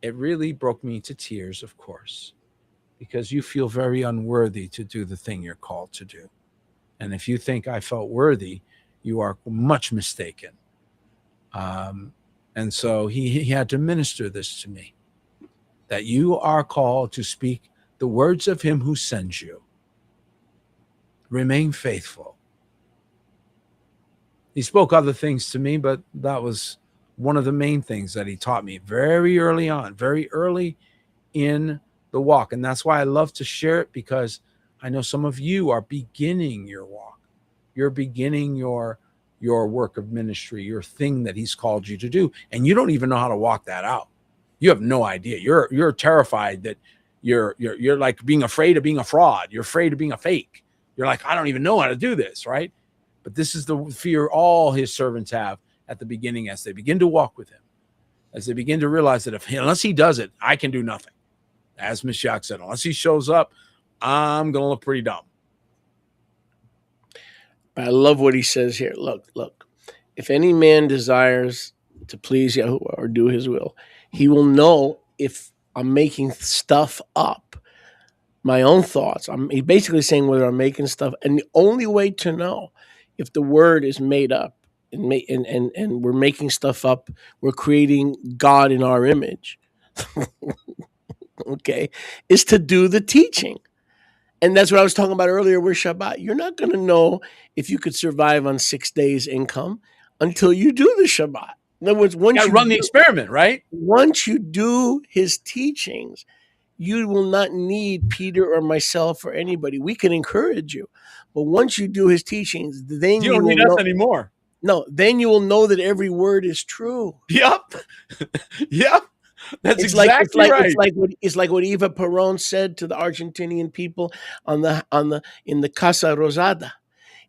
it really broke me to tears, of course, because you feel very unworthy to do the thing you're called to do. And if you think I felt worthy, you are much mistaken. And so he had to minister this to me, that you are called to speak the words of him who sends you. Remain faithful. He spoke other things to me, but that was one of the main things that he taught me very early on, very early in the walk. And that's why I love to share it, because I know some of you are beginning your walk. You're beginning your work of ministry, your thing that he's called you to do. And you don't even know how to walk that out. You have no idea. You're terrified that you're like being afraid of being a fraud. You're afraid of being a fake. You're like, I don't even know how to do this, right? But this is the fear all his servants have at the beginning as they begin to walk with him, as they begin to realize that unless he does it, I can do nothing. As Mashiach said, unless he shows up, I'm going to look pretty dumb. I love what he says here. Look. If any man desires to please Yahuwah or do his will, he will know if I'm making stuff up, my own thoughts. He's basically saying whether I'm making stuff. And the only way to know if the word is made up and we're making stuff up, we're creating God in our image, okay, is to do the teaching. And that's what I was talking about earlier with Shabbat. You're not going to know if you could survive on 6 days' income until you do the Shabbat. In other words, once you run the experiment, right? Once you do his teachings, you will not need Peter or myself or anybody. We can encourage you. But once you do his teachings, then you don't need us anymore. No, then you will know that every word is true. Yep. Yep. That's exactly right. It's like what Eva Perón said to the Argentinian people in the Casa Rosada.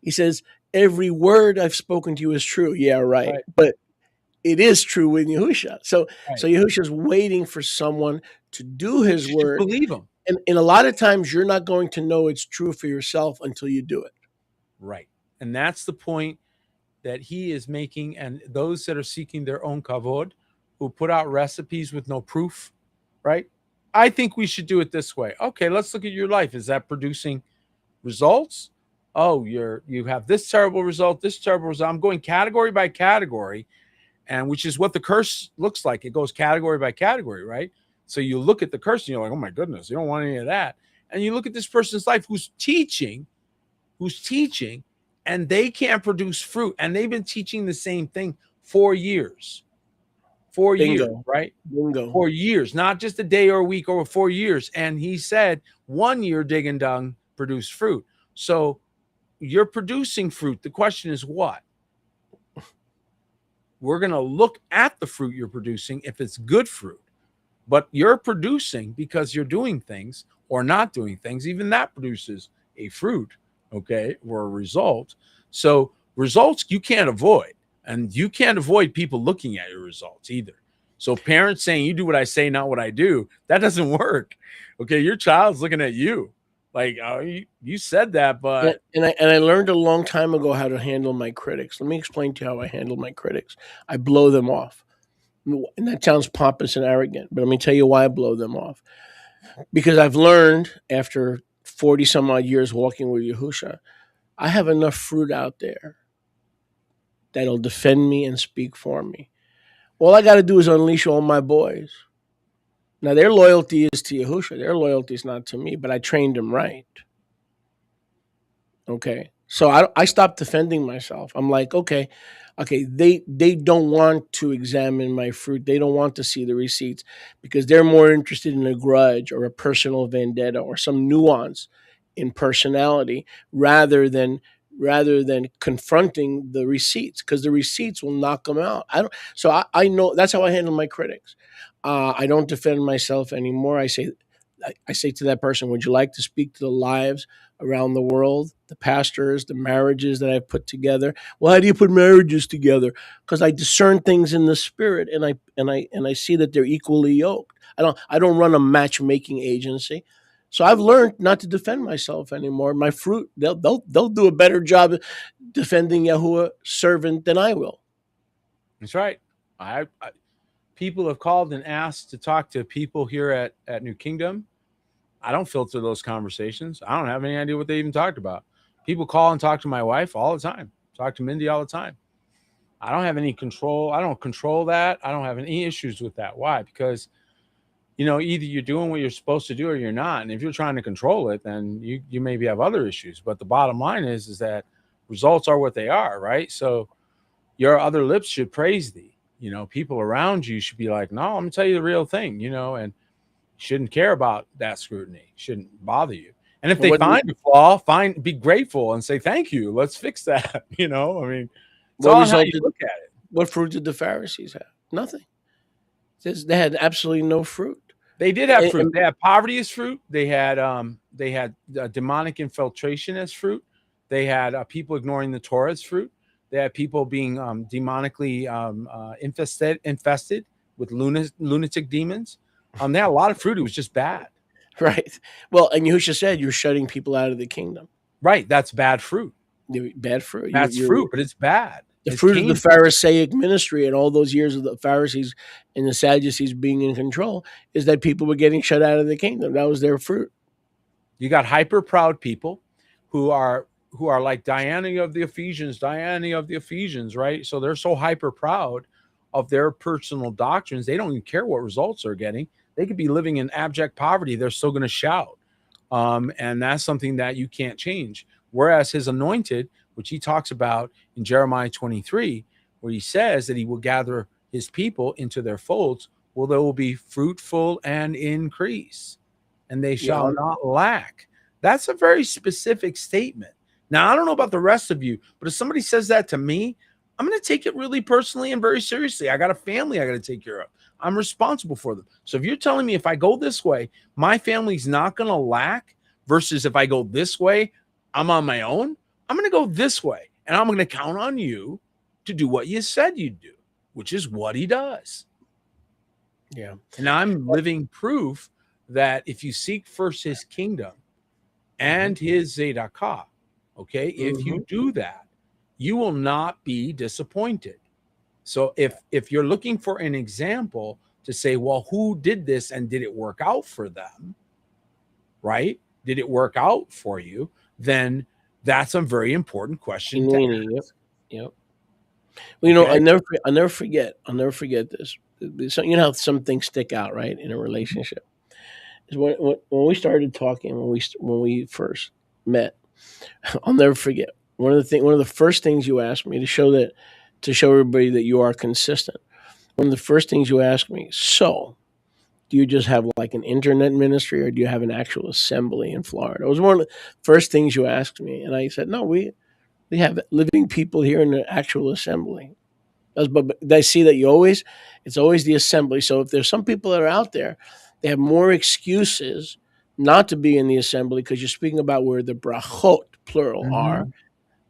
He says, every word I've spoken to you is true. Yeah, right. But it is true in Yahusha. So Yahusha's waiting for someone to do his word. Believe him. And a lot of times you're not going to know it's true for yourself until you do it. Right. And that's the point that he is making. And those that are seeking their own kavod, who put out recipes with no proof, right? I think we should do it this way. Okay, let's look at your life. Is that producing results? Oh, you have this terrible result, this terrible result. I'm going category by category, and which is what the curse looks like. It goes category by category, right? So you look at the curse and you're like, oh my goodness, you don't want any of that. And you look at this person's life who's teaching, and they can't produce fruit. And they've been teaching the same thing for years. 4 years, right? Bingo. 4 years, not just a day or a week, over 4 years. And he said 1 year dig and dung produced fruit. So you're producing fruit. The question is what? We're going to look at the fruit you're producing if it's good fruit. But you're producing because you're doing things or not doing things. Even that produces a fruit, okay, or a result. So results you can't avoid. And you can't avoid people looking at your results either. So parents saying, you do what I say, not what I do, that doesn't work. Okay, your child's looking at you. Like, oh, you said that, but... And I learned a long time ago how to handle my critics. Let me explain to you how I handle my critics. I blow them off. And that sounds pompous and arrogant, but let me tell you why I blow them off. Because I've learned after 40 some odd years walking with Yahusha, I have enough fruit out there that'll defend me and speak for me. All I got to do is unleash all my boys. Now, their loyalty is to Yahusha. Their loyalty is not to me, but I trained them right. Okay? So I stopped defending myself. I'm like, okay, they don't want to examine my fruit. They don't want to see the receipts because they're more interested in a grudge or a personal vendetta or some nuance in personality rather than confronting the receipts, because the receipts will knock them out. I know that's how I handle my critics. I don't defend myself anymore. I say to that person, would you like to speak to the lives around the world, the pastors, the marriages that I've put together? Well, how do you put marriages together? Because I discern things in the spirit, and I see that they're equally yoked. I don't run a matchmaking agency. So I've learned not to defend myself anymore. My fruit, they'll do a better job defending Yahuwah's servant than I will. That's right. People have called and asked to talk to people here at New Kingdom. I don't filter those conversations. I don't have any idea what they even talked about. People call and talk to my wife all the time. Talk to Mindy all the time. I don't have any control. I don't control that. I don't have any issues with that. Why? Because either you're doing what you're supposed to do or you're not. And if you're trying to control it, then you maybe have other issues. But the bottom line is that results are what they are, right? So your other lips should praise thee. People around you should be like, no, I'm going to tell you the real thing, and shouldn't care about that scrutiny. Shouldn't bother you. And if they find a flaw, be grateful and say, thank you. Let's fix that. I mean, it's all how you look at it. What fruit did the Pharisees have? Nothing. They had absolutely no fruit. They did have fruit. They had poverty as fruit. They had They had demonic infiltration as fruit. They had people ignoring the Torah as fruit. They had people being demonically infested with lunatic demons. They had a lot of fruit. It was just bad. Right. Well, and Yahushua said you're shutting people out of the kingdom. Right. That's bad fruit. Bad fruit. That's fruit, but it's bad. The It's fruit of the Cain. Pharisaic ministry and all those years of the Pharisees and the Sadducees being in control is that people were getting shut out of the kingdom. That was their fruit. You got hyper proud people who are like Diana of the Ephesians, right? So they're so hyper proud of their personal doctrines. They don't even care what results they're getting. They could be living in abject poverty. They're still going to shout. And that's something that you can't change. Whereas his anointed, which he talks about in Jeremiah 23, where he says that he will gather his people into their folds, well, they will be fruitful and increase, and they shall not lack. That's a very specific statement. Now, I don't know about the rest of you, but if somebody says that to me, I'm going to take it really personally and very seriously. I got a family I got to take care of. I'm responsible for them. So if you're telling me if I go this way, my family's not going to lack, versus if I go this way, I'm on my own, I'm going to go this way, and I'm going to count on you to do what you said you'd do, which is what he does. Yeah. And I'm living proof that if you seek first his kingdom and his Zedakah, okay, if you do that, you will not be disappointed. So if you're looking for an example to say, well, who did this and did it work out for them, right? Did it work out for you? Then that's a very important question to ask. Yep. Well, you know, I'll never forget this. So, you know how some things stick out, right, in a relationship. Is when we started talking, when we first met, I'll never forget one of the first things you asked me to show everybody that you are consistent. One of the first things you asked me, so do you just have like an internet ministry or do you have an actual assembly in Florida? It was one of the first things you asked me. And I said, no, we have living people here in the actual assembly. But I see that it's always the assembly. So if there's some people that are out there, they have more excuses not to be in the assembly because you're speaking about where the brachot, plural, are,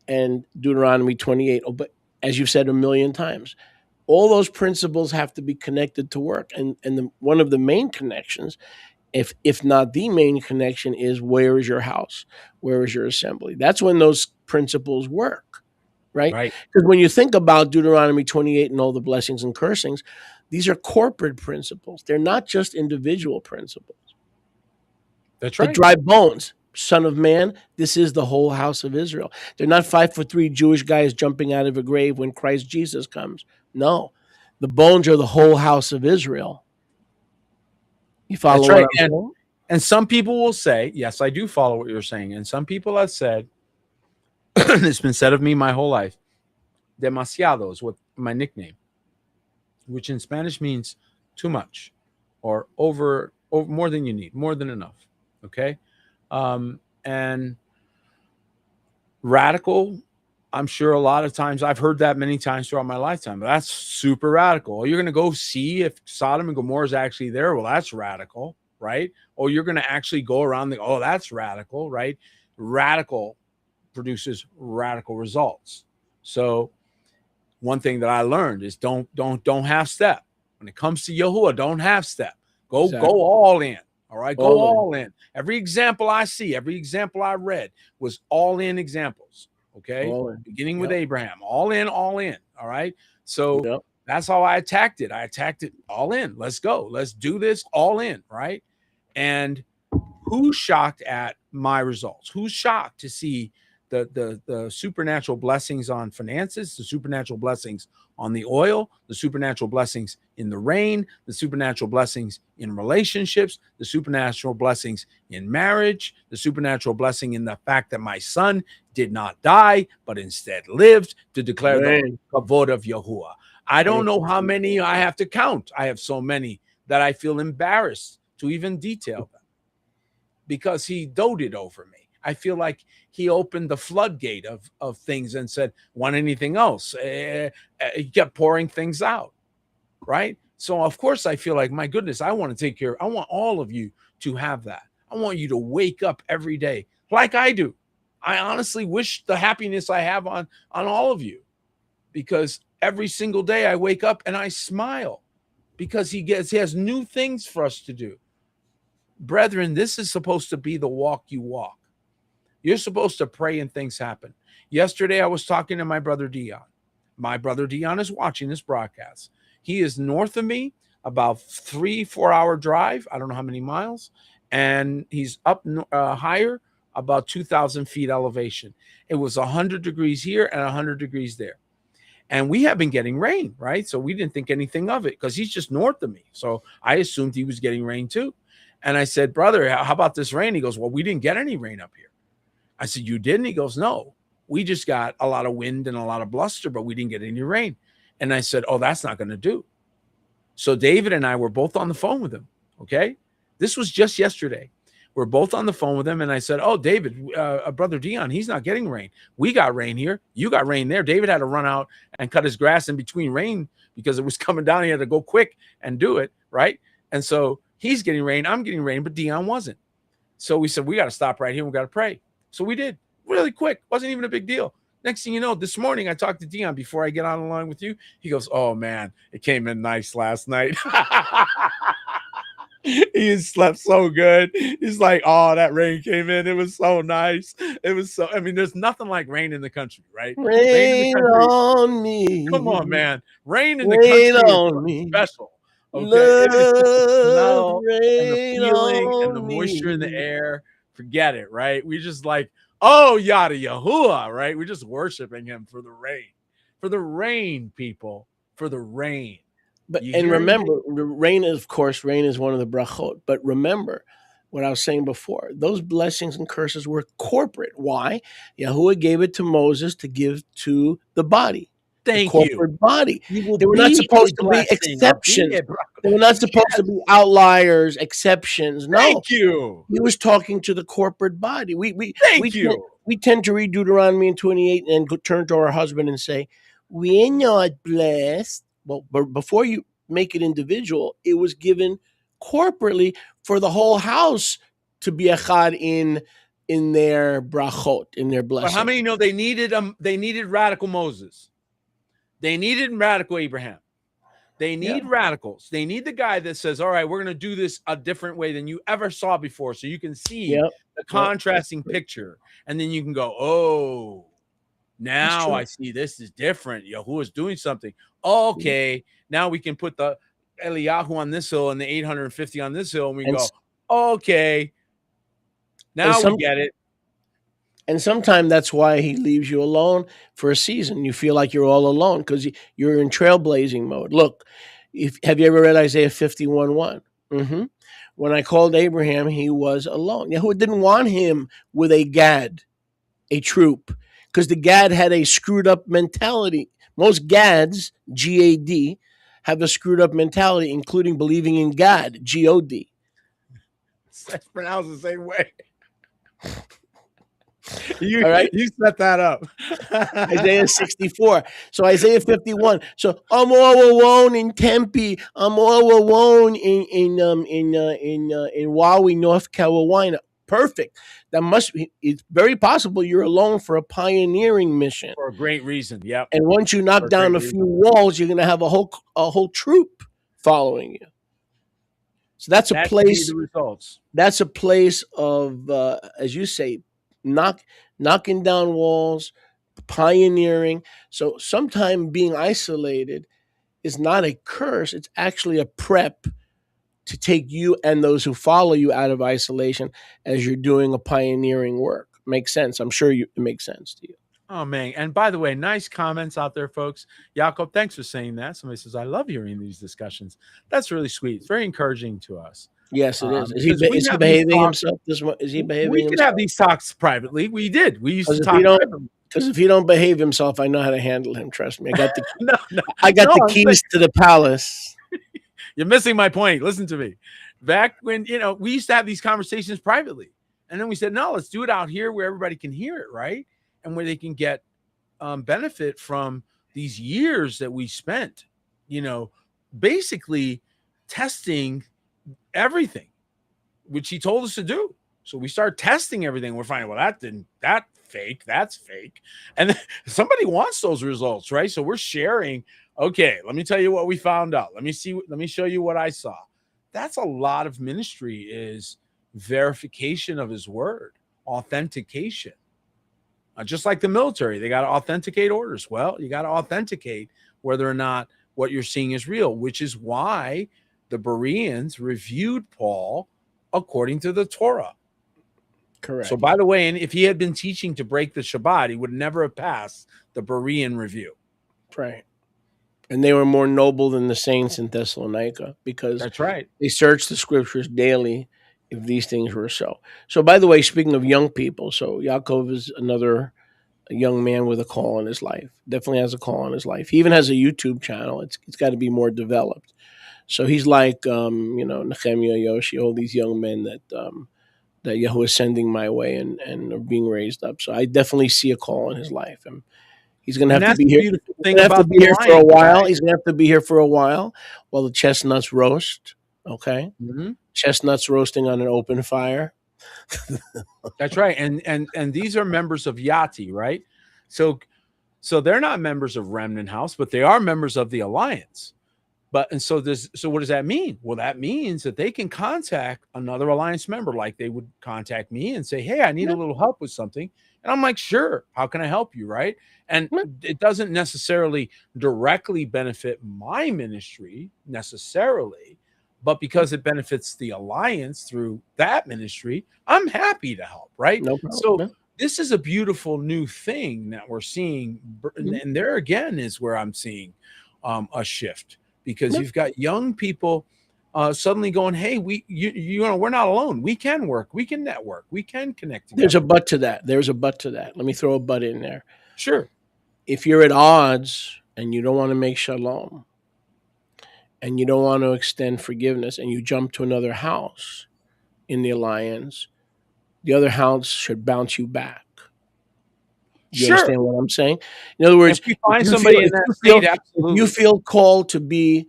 and Deuteronomy 28. Oh, but as you've said a million times, all those principles have to be connected to work. And one of the main connections, if not the main connection, is where is your house? Where is your assembly? That's when those principles work, right? Because when you think about Deuteronomy 28 and all the blessings and cursings, these are corporate principles. They're not just individual principles. That's right. The dry bones, Son of Man, this is the whole house of Israel. They're not 5'3" Jewish guys jumping out of a grave when Christ Jesus comes. No, the bones are the whole house of Israel. You follow That's right. what I'm saying? And some people will say, yes, I do follow what you're saying. And some people have said, it's been said of me my whole life, demasiado is what my nickname, which in Spanish means too much or over more than you need, more than enough. Okay. And radical, I'm sure a lot of times I've heard that many times throughout my lifetime, but that's super radical. You're going to go see if Sodom and Gomorrah is actually there. Well, that's radical, right? Or you're going to actually go around oh, that's radical, right? Radical produces radical results. So one thing that I learned is don't half step. When it comes to Yahuwah, don't half step. Go all in. All right, go all in. Every example I see, every example I read was all in examples. Okay, beginning with Abraham, all in. All right, so that's how I attacked it. I attacked it all in. Let's go. Let's do this all in. Right. And who's shocked at my results? Who's shocked to see the supernatural blessings on finances, the supernatural blessings on the oil, the supernatural blessings in the rain, the supernatural blessings in relationships, the supernatural blessings in marriage, the supernatural blessing in the fact that my son did not die, but instead lived to declare the kavod of Yahuwah. I don't know how many I have to count. I have so many that I feel embarrassed to even detail them because he doted over me. I feel like he opened the floodgate of things and said, want anything else? He kept pouring things out, right? So, of course, I feel like, my goodness, I want to take care. I want all of you to have that. I want you to wake up every day like I do. I honestly wish the happiness I have on all of you, because every single day I wake up and I smile because he has new things for us to do. Brethren, this is supposed to be the walk you walk. You're supposed to pray and things happen. Yesterday, I was talking to my brother Dion. My brother Dion is watching this broadcast. He is north of me, about 3-4 hour drive. I don't know how many miles. And he's up higher, about 2,000 feet elevation. It was 100 degrees here and 100 degrees there. And we have been getting rain, right? So we didn't think anything of it because he's just north of me. So I assumed he was getting rain too. And I said, brother, how about this rain? He goes, well, we didn't get any rain up here. I said, you didn't? He goes, no, we just got a lot of wind and a lot of bluster, but we didn't get any rain. And I said, oh, that's not going to do. So David and I were both on the phone with him. Okay. This was just yesterday. We're both on the phone with him. And I said, oh, David, brother Dion, he's not getting rain. We got rain here. You got rain there. David had to run out and cut his grass in between rain because it was coming down. He had to go quick and do it. Right. And so he's getting rain. I'm getting rain, but Dion wasn't. So we said, we got to stop right here. We got to pray. So we did really quick. Wasn't even a big deal. Next thing you know, this morning I talked to Dion before I get on the line with you. He goes, oh man, it came in nice last night. He slept so good. He's like, oh, that rain came in. It was so nice. It was so, I mean, there's nothing like rain in the country, right? Rain on me. Come on, man. Rain in the country on me. special. Okay. Love, It is the smell and the rain feeling and the on moisture in the me. air. Forget it, right? We just like, oh, yada Yahuwah, right? We're just worshiping him for the rain, people, for the rain. But You and hear me? remember, rain is, of course, rain is one of the brachot. But remember what I was saying before. Those blessings and curses were corporate. Why? Yahuwah gave it to Moses to give to the body, Thank the you. corporate body. You will They were not be supposed a to be blessing. exceptions. I'll be a bro- They were not supposed to be outliers, exceptions. No, Thank you. he was talking to the corporate body. Thank you. We tend to read Deuteronomy 28 and turn to our husband and say, we're not blessed. Well, but before you make it individual, it was given corporately for the whole house to be echad in their brachot, in their But blessing. how many know they needed radical Moses? They needed radical Abraham. They need radicals. They need the guy that says, all right, we're going to do this a different way than you ever saw before. So you can see Yep. the contrasting picture. And then you can go, oh, now true. I see this is different. Yahuwah's doing something. Okay. Now we can put the Eliyahu on this hill and the 850 on this hill. And we And go, s- okay. Now some- we get it. And sometimes that's why he leaves you alone for a season. You feel like you're all alone because you're in trailblazing mode. Look, have you ever read Isaiah 51:1? Mm-hmm. When I called Abraham, he was alone. Yahuwah didn't want him with a Gad, a troop, because the Gad had a screwed up mentality. Most Gads, G-A-D, have a screwed up mentality, including believing in God, G-O-D. It's pronounced the same way. You, All right. you set that up. Isaiah 64. So Isaiah 51. So I'm all alone in Tempe. I'm all alone in Wawi, North Carolina. Perfect. That must be. It's very possible you're alone for a pioneering mission. For a great reason. Yep. And once you knock For a down a great few walls, you're going to have a whole troop following you. So that's a That could be place. the results. That's a place of, as you say, knocking down walls, pioneering. So sometimes being isolated is not a curse. It's actually a prep to take you and those who follow you out of isolation as you're doing a pioneering work. Makes sense. I'm sure it makes sense to you. Oh, man. And by the way, nice comments out there, folks. Jakob, thanks for saying that. Somebody says, I love hearing these discussions. That's really sweet. It's very encouraging to us. Yes, it is. Is because we he have behaving these talks- himself? Is he behaving We could himself? have these talks privately. We did. We used to Because talk if, privately. if he don't behave himself, I know how to handle him. Trust me. I got the No, no. I got No, the I'm keys to the palace. You're missing my point. Listen to me. Back when, we used to have these conversations privately. And then we said, no, let's do it out here where everybody can hear it, right? And where they can get benefit from these years that we spent, basically testing everything, which he told us to do. So we start testing everything. We're finding, well, that fake, that's fake. And then somebody wants those results, right? So we're sharing, okay, let me tell you what we found out. Let me show you what I saw. That's a lot of ministry, is verification of his word, authentication. Just like the military, they got to authenticate orders. Well, you got to authenticate whether or not what you're seeing is real, which is why the Bereans reviewed Paul according to the Torah. Correct. So, by the way, and if he had been teaching to break the Shabbat, he would never have passed the Berean review. Right. And they were more noble than the saints in Thessalonica, because That's right. they searched the scriptures daily if these things were so. So, by the way, speaking of young people, so Yaakov is another young man with a call in his life. Definitely has a call in his life. He even has a YouTube channel. It's got to be more developed. So he's like, Nehemiah, Yoshi, all these young men that Yahuwah is sending my way and are being raised up. So I definitely see a call in his life, and he's going to have to be here. He's going to have to be here for a while. He's going to have to be here for a while while the chestnuts roast. Okay, chestnuts roasting on an open fire. That's right. And these are members of Yati, right? So they're not members of Remnant House, but they are members of the Alliance. So what does that mean? Well, that means that they can contact another Alliance member, like they would contact me and say, hey, I need a little help with something. And I'm like, sure, how can I help you? Right. And it doesn't necessarily directly benefit my ministry necessarily, but because it benefits the Alliance through that ministry, I'm happy to help. Right. No problem. So this is a beautiful new thing that we're seeing. And there again is where I'm seeing a shift. Because you've got young people suddenly going, hey, we're not alone. We can work. We can network. We can connect together. There's a but to that. Let me throw a but in there. Sure. If you're at odds and you don't want to make shalom and you don't want to extend forgiveness and you jump to another house in the Alliance, the other house should bounce you back. You understand what I'm saying? In other words, if you find somebody in that state, absolutely. If you feel called to be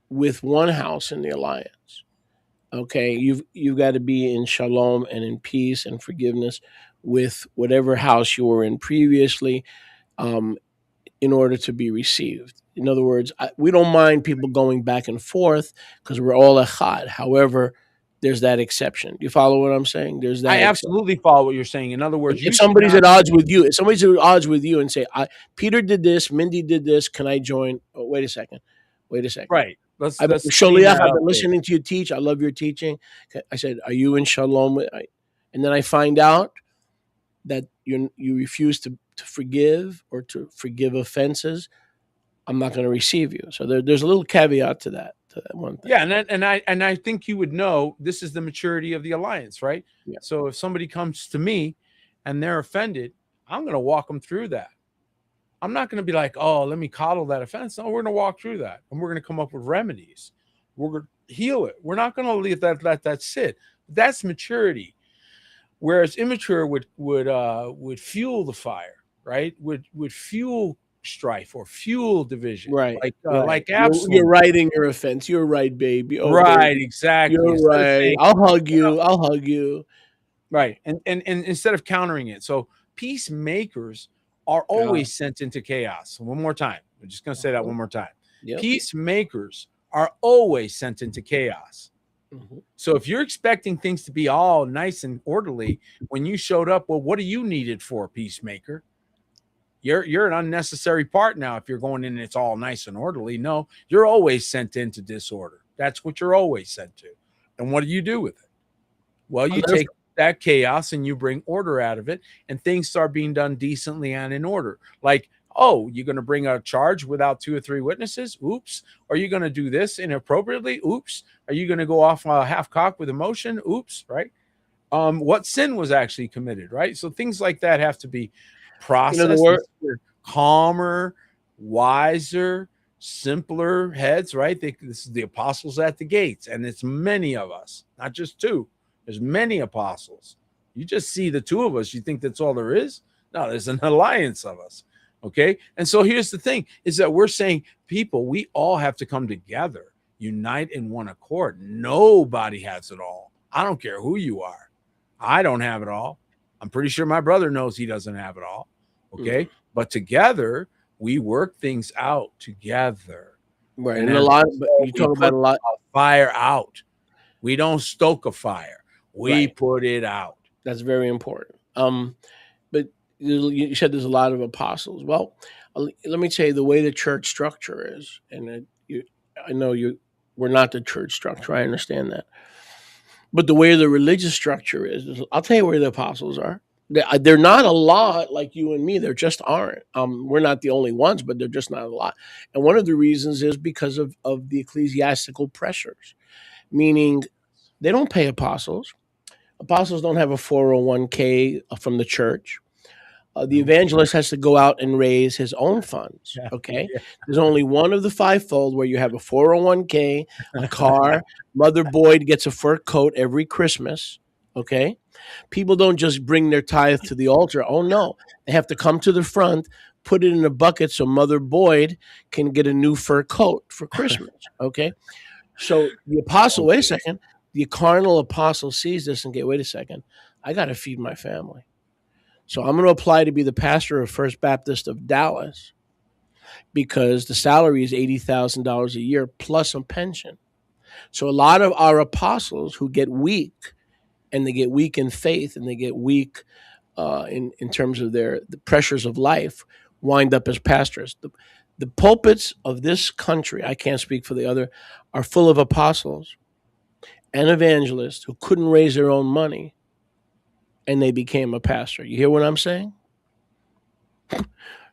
with one house in the Alliance, okay, you've got to be in shalom and in peace and forgiveness with whatever house you were in previously, in order to be received. In other words, we don't mind people going back and forth because we're all echad. However, there's that exception. You follow what I'm saying? There's that. I absolutely follow what you're saying. In other words, if somebody's at odds with you, and say, Peter did this, Mindy did this, can I join? Oh, wait a second. Right. I've been listening to you teach. I love your teaching. I said, are you in shalom? And then I find out that you refuse to forgive or to forgive offenses. I'm not going to receive you. So there's a little caveat to that. One thing. Yeah, and I think you would know this is the maturity of the Alliance, right? Yeah. So if somebody comes to me and they're offended, I'm going to walk them through that. I'm not going to be like, oh, let me coddle that offense. No, we're going to walk through that, and we're going to come up with remedies. We're going to heal it. We're not going to let that sit. That's maturity. Whereas immature would fuel the fire, right? Would fuel strife or fuel division, right? Like Absalom. You're right in your offense. You're right, baby. Oh, right, baby. Exactly. You're right. I'll hug you. Right, and instead of countering it, so peacemakers are always sent into chaos. One more time. I'm just going to say that one more time. Yep. Peacemakers are always sent into chaos. Mm-hmm. So if you're expecting things to be all nice and orderly when you showed up, well, what are you needed for, peacemaker? You're an unnecessary part now if you're going in and it's all nice and orderly. No, you're always sent into disorder. That's what you're always sent to. And what do you do with it? Well, you take that chaos and you bring order out of it, and things start being done decently and in order. Like, oh, you're going to bring a charge without 2 or 3 witnesses? Oops. Are you going to do this inappropriately? Oops. Are you going to go off half-cocked with emotion? Oops, right? What sin was actually committed, right? So things like that have to be processed, calmer, wiser, simpler heads, right? This is the apostles at the gates, and it's many of us, not just 2. There's many apostles. You just see the 2 of us. You think that's all there is? No, there's an alliance of us. Okay. And so here's the thing is that we're saying, people, we all have to come together, unite in one accord. Nobody has it all. I don't care who you are. I don't have it all. I'm pretty sure my brother knows he doesn't have it all. Okay. But together we work things out together. Right. And And a as lot, a but result, you we talk about put a lot. a fire out. We don't stoke a fire. We Right. put it out. That's very important. But you said there's a lot of apostles. Well, let me tell you the way the church structure is, and I know we're not the church structure. I understand that, but the way the religious structure is I'll tell you where the apostles are. They're not a lot like you and me. There just aren't. We're not the only ones, but they're just not a lot. And one of the reasons is because of the ecclesiastical pressures, meaning they don't pay apostles. Apostles don't have a 401k from the church. The evangelist has to go out and raise his own funds. Yeah. Okay. Yeah. There's only one of the fivefold where you have a 401k, a car, Mother Boyd gets a fur coat every Christmas. Okay. People don't just bring their tithe to the altar. Oh, no. They have to come to the front, put it in a bucket so Mother Boyd can get a new fur coat for Christmas. Okay. So the apostle, wait a second, the carnal apostle sees this and wait a second, I got to feed my family. So I'm going to apply to be the pastor of First Baptist of Dallas because the salary is $80,000 a year plus a pension. So a lot of our apostles who get weak, and they get weak in faith, and they get weak in terms of the pressures of life, wind up as pastors. The pulpits of this country, I can't speak for the other, are full of apostles and evangelists who couldn't raise their own money, and they became a pastor. You hear what I'm saying?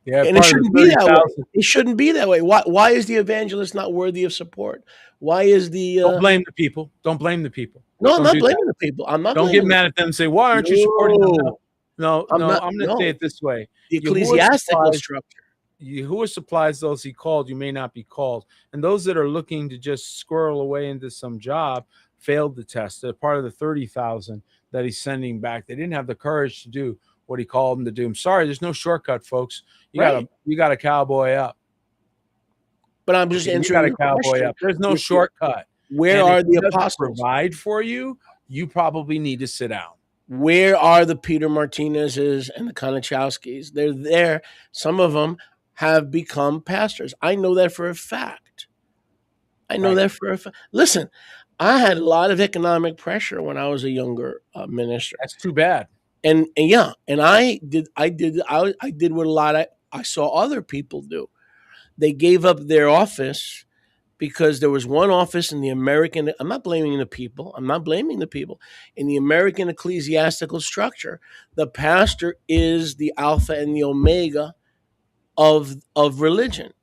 Yeah, And it shouldn't be that way. It shouldn't be that way. Why is the evangelist not worthy of support? Why is the Don't blame the people. Don't blame the people. no? I'm Don't not do blaming the people. I'm not. Don't blaming get mad at them and say, "Why aren't you supporting them?" No, I'm no. not- I'm going to no. say it this way: the Yahuwah ecclesiastical supplies- structure. Yahuwah supplies those he called. You may not be called, and those that are looking to just squirrel away into some job failed the test. They're part of the 30,000 that he's sending back. They didn't have the courage to do what he called them to do. I'm sorry, there's no shortcut, folks. You Right. got to cowboy up. But I'm just You answering got to your cowboy question. up. There's no You- shortcut. Where And are if he the doesn't apostles? provide for you? You probably need to sit down. Where are the Peter Martinez's and the Konachowskis? They're there. Some of them have become pastors. I know that for a fact. Listen, I had a lot of economic pressure when I was a younger minister, That's too bad. and yeah, and I did what a lot I saw other people do. They gave up their office because there was one office in the American. I'm not blaming the people. In the American ecclesiastical structure, the pastor is the alpha and the omega of religion.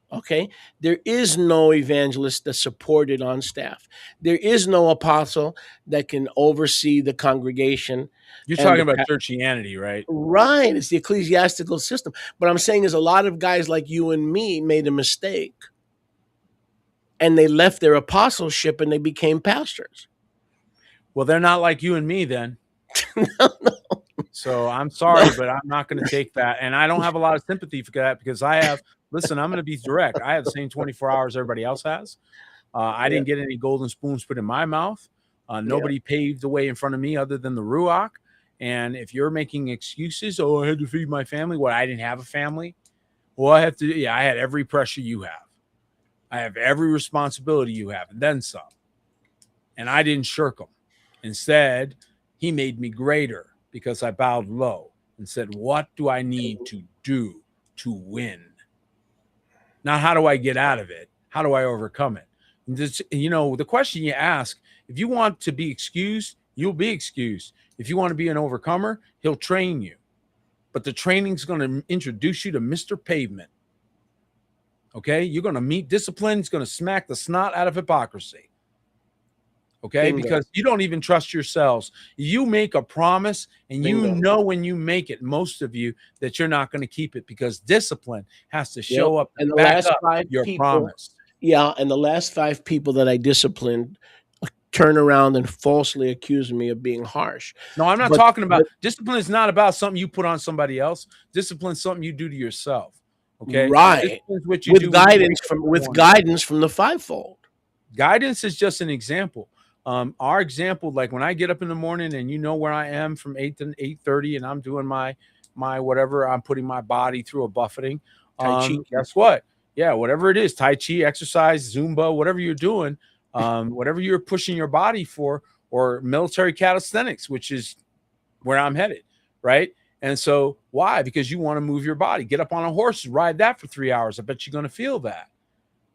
Okay, there is no evangelist that's supported on staff. There is no apostle that can oversee the congregation. You're And talking the about churchianity, right? Right, it's the ecclesiastical system. But I'm saying is a lot of guys like you and me made a mistake, and they left their apostleship and they became pastors. Well, they're not like you and me then. No. So I'm sorry, but I'm not going to take that. And I don't have a lot of sympathy for that because listen, I'm going to be direct. I have the same 24 hours everybody else has. I didn't get any golden spoons put in my mouth. Nobody paved the way in front of me other than the Ruach. And if you're making excuses, I had to feed my family. I didn't have a family. Well, I had every pressure you have. I have every responsibility you have, and then some. And I didn't shirk them. Instead, he made me greater because I bowed low and said, what do I need to do to win? Not how do I get out of it? How do I overcome it? And this, the question you ask, if you want to be excused, you'll be excused. If you want to be an overcomer, he'll train you. But the training's going to introduce you to Mr. Pavement. Okay? You're going to meet discipline. It's going to smack the snot out of hypocrisy. Okay? Bingo. Because you don't even trust yourselves. You make a promise and Bingo. you know when you make it, most of you, that you're not going to keep it because discipline has to show up And and the back last up 5 your people, promise. yeah, and the last 5 people that I disciplined turn around and falsely accuse me of being harsh. No, I'm not But- talking about but- discipline is not about something you put on somebody else. Discipline is something you do to yourself. Okay. Right. Discipline is what you do With when you guidance wake up in the morning. guidance from the fivefold. Guidance is just an example. Our example, like when I get up in the morning and you know where I am from 8 to 8:30 and I'm doing my whatever, I'm putting my body through a buffeting. Tai Chi. Guess what? Yeah, whatever it is, Tai Chi, exercise, Zumba, whatever you're doing, whatever you're pushing your body for, or military calisthenics, which is where I'm headed, right? And so why? Because you want to move your body. Get up on a horse, ride that for 3 hours. I bet you're going to feel that.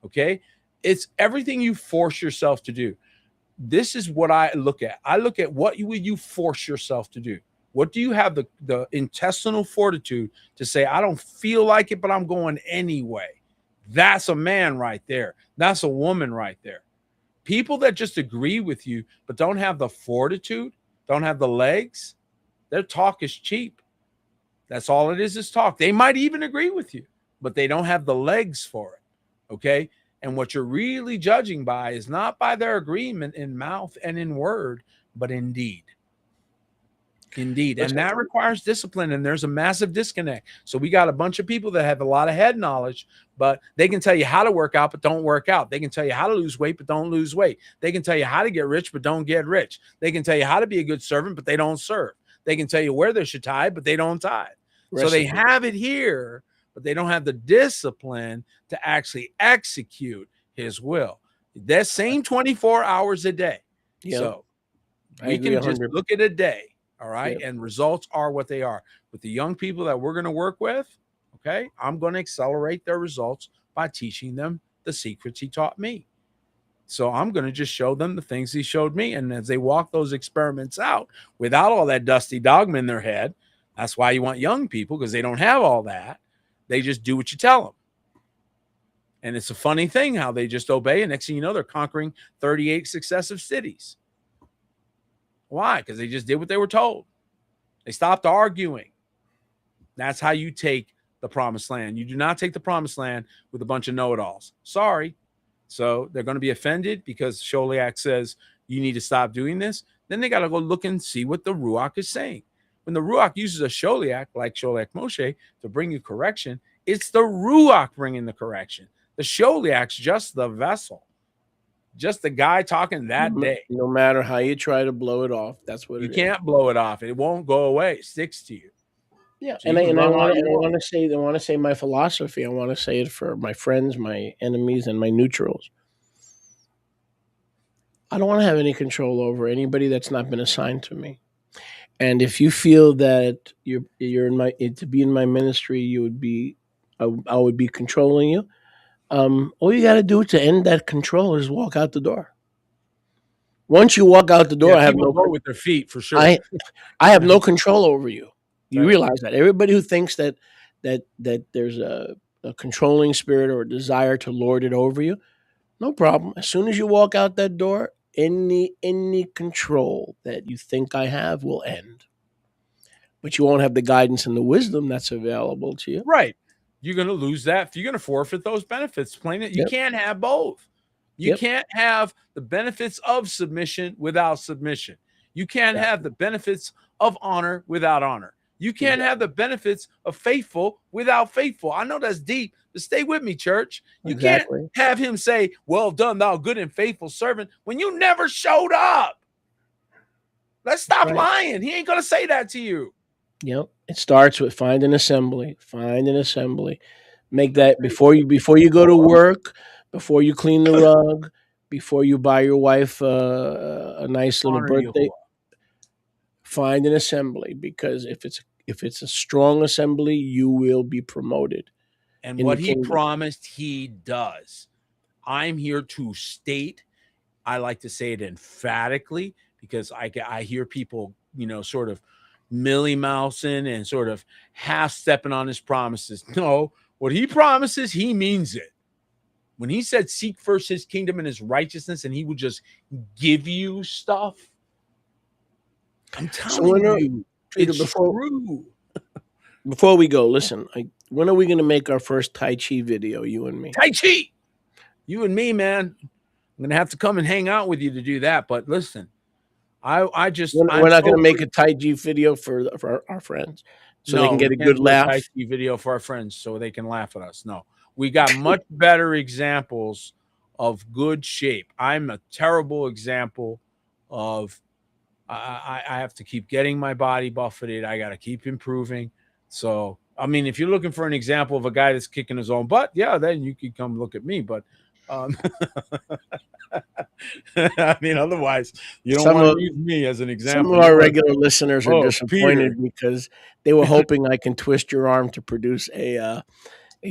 Okay? It's everything you force yourself to do. This is what I look at. I look at what will you force yourself to do? What do you have the intestinal fortitude to say, I don't feel like it, but I'm going anyway? That's a man right there. That's a woman right there. People that just agree with you, but don't have the fortitude, don't have the legs, their talk is cheap. That's all it is talk. They might even agree with you, but they don't have the legs for it. Okay? And what you're really judging by is not by their agreement in mouth and in word, but in deed. Indeed. And that requires discipline, and there's a massive disconnect. So we got a bunch of people that have a lot of head knowledge, but they can tell you how to work out, but don't work out. They can tell you how to lose weight, but don't lose weight. They can tell you how to get rich, but don't get rich. They can tell you how to be a good servant, but they don't serve. They can tell you where they should tithe, but they don't tithe. So they have it here, but they don't have the discipline to actually execute his will. That same 24 hours a day. Yep. So we can just look at a day. All right. Yep. And results are what they are. With the young people that we're going to work with, okay, I'm going to accelerate their results by teaching them the secrets he taught me. So I'm going to just show them the things he showed me. And as they walk those experiments out without all that dusty dogma in their head, that's why you want young people, because they don't have all that. They just do what you tell them. And it's a funny thing how they just obey. And next thing you know, they're conquering 38 successive cities. Why? Because they just did what they were told. They stopped arguing. That's how you take the promised land. You do not take the promised land with a bunch of know-it-alls. Sorry. So they're going to be offended because Sholiak says you need to stop doing this. Then they got to go look and see what the Ruach is saying. When the Ruach uses a Sholiak, like Sholiak Moshe, to bring you correction, it's the Ruach bringing the correction. The Sholiak's just the vessel. Just the guy talking that day. No matter how you try to blow it off, that's what you can't blow it off. It won't go away. It sticks to you. Yeah, so I want to say my philosophy. I want to say it for my friends, my enemies, and my neutrals. I don't want to have any control over anybody that's not been assigned to me. And if you feel that you're to be in my ministry, you would be, I would be controlling you. All you got to do to end that control is walk out the door. Once you walk out the door, I have no go with their feet for sure. I have no control over you. You realize that everybody who thinks that there's a controlling spirit or a desire to lord it over you, no problem. As soon as you walk out that door, any control that you think I have will end. But you won't have the guidance and the wisdom that's available to you. Right. You're going to lose that. You're going to forfeit those benefits. Plain that you can't have both. You can't have the benefits of submission without submission. You can't have the benefits of honor without honor. You can't have the benefits of faithful without faithful. I know that's deep, but stay with me, church. You can't have him say, well done, thou good and faithful servant, when you never showed up. Let's stop lying. He ain't going to say that to you. Yep. It starts with find an assembly. Make that before you go to work, before you clean the rug, before you buy your wife a nice little birthday. Find an assembly, because if it's a strong assembly, you will be promoted. And what he promised, he does. I'm here to state, I like to say it emphatically, because I hear people, sort of millie-mousing and sort of half-stepping on his promises. No, what he promises, he means it. When he said seek first his kingdom and his righteousness, and he would just give you stuff, I'm telling you, it's true. Before we go, listen, when are we going to make our first Tai Chi video, you and me? Tai Chi! You and me, man. I'm going to have to come and hang out with you to do that. But listen, we're not going to make a Tai Chi video for our friends so they can get a good laugh. Tai Chi video for our friends so they can laugh at us. No, we got much better examples of good shape. I'm a terrible example of I have to keep getting my body buffeted. I got to keep improving. So, I mean, if you're looking for an example of a guy that's kicking his own butt, yeah, then you could come look at me. But I mean, otherwise, you don't want to use me as an example. Some of our regular listeners are Oh, disappointed because they were hoping I can twist your arm to produce a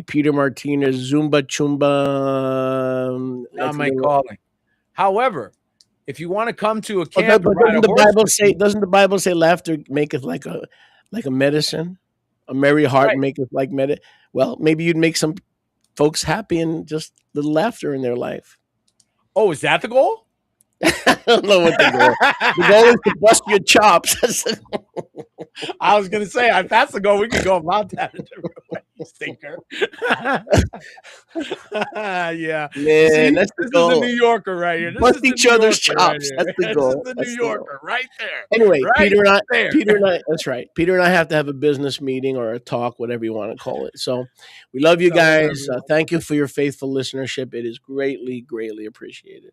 Peter Martinez Zumba Chumba. Not my calling. However, if you want to come to a But camp, doesn't the Bible say laughter maketh like a medicine? A merry heart Right. maketh like medicine. Well, maybe you'd make some folks happy and just little laughter in their life. Oh, is that the goal? I don't know what the goal. The goal is to bust your chops. I was going to say, if that's the goal, we can go about that in a different way, you stinker. Yeah. Man, that's the this goal. is the New Yorker right here. This Bust is the each New other's Yorker right chops. here. That's the goal. This is the That's New the goal. Yorker right there. Anyway, Right Peter there. and I, that's right. Peter and I have to have a business meeting or a talk, whatever you want to call it. So we love you guys. Thank you for your faithful listenership. It is greatly, greatly appreciated.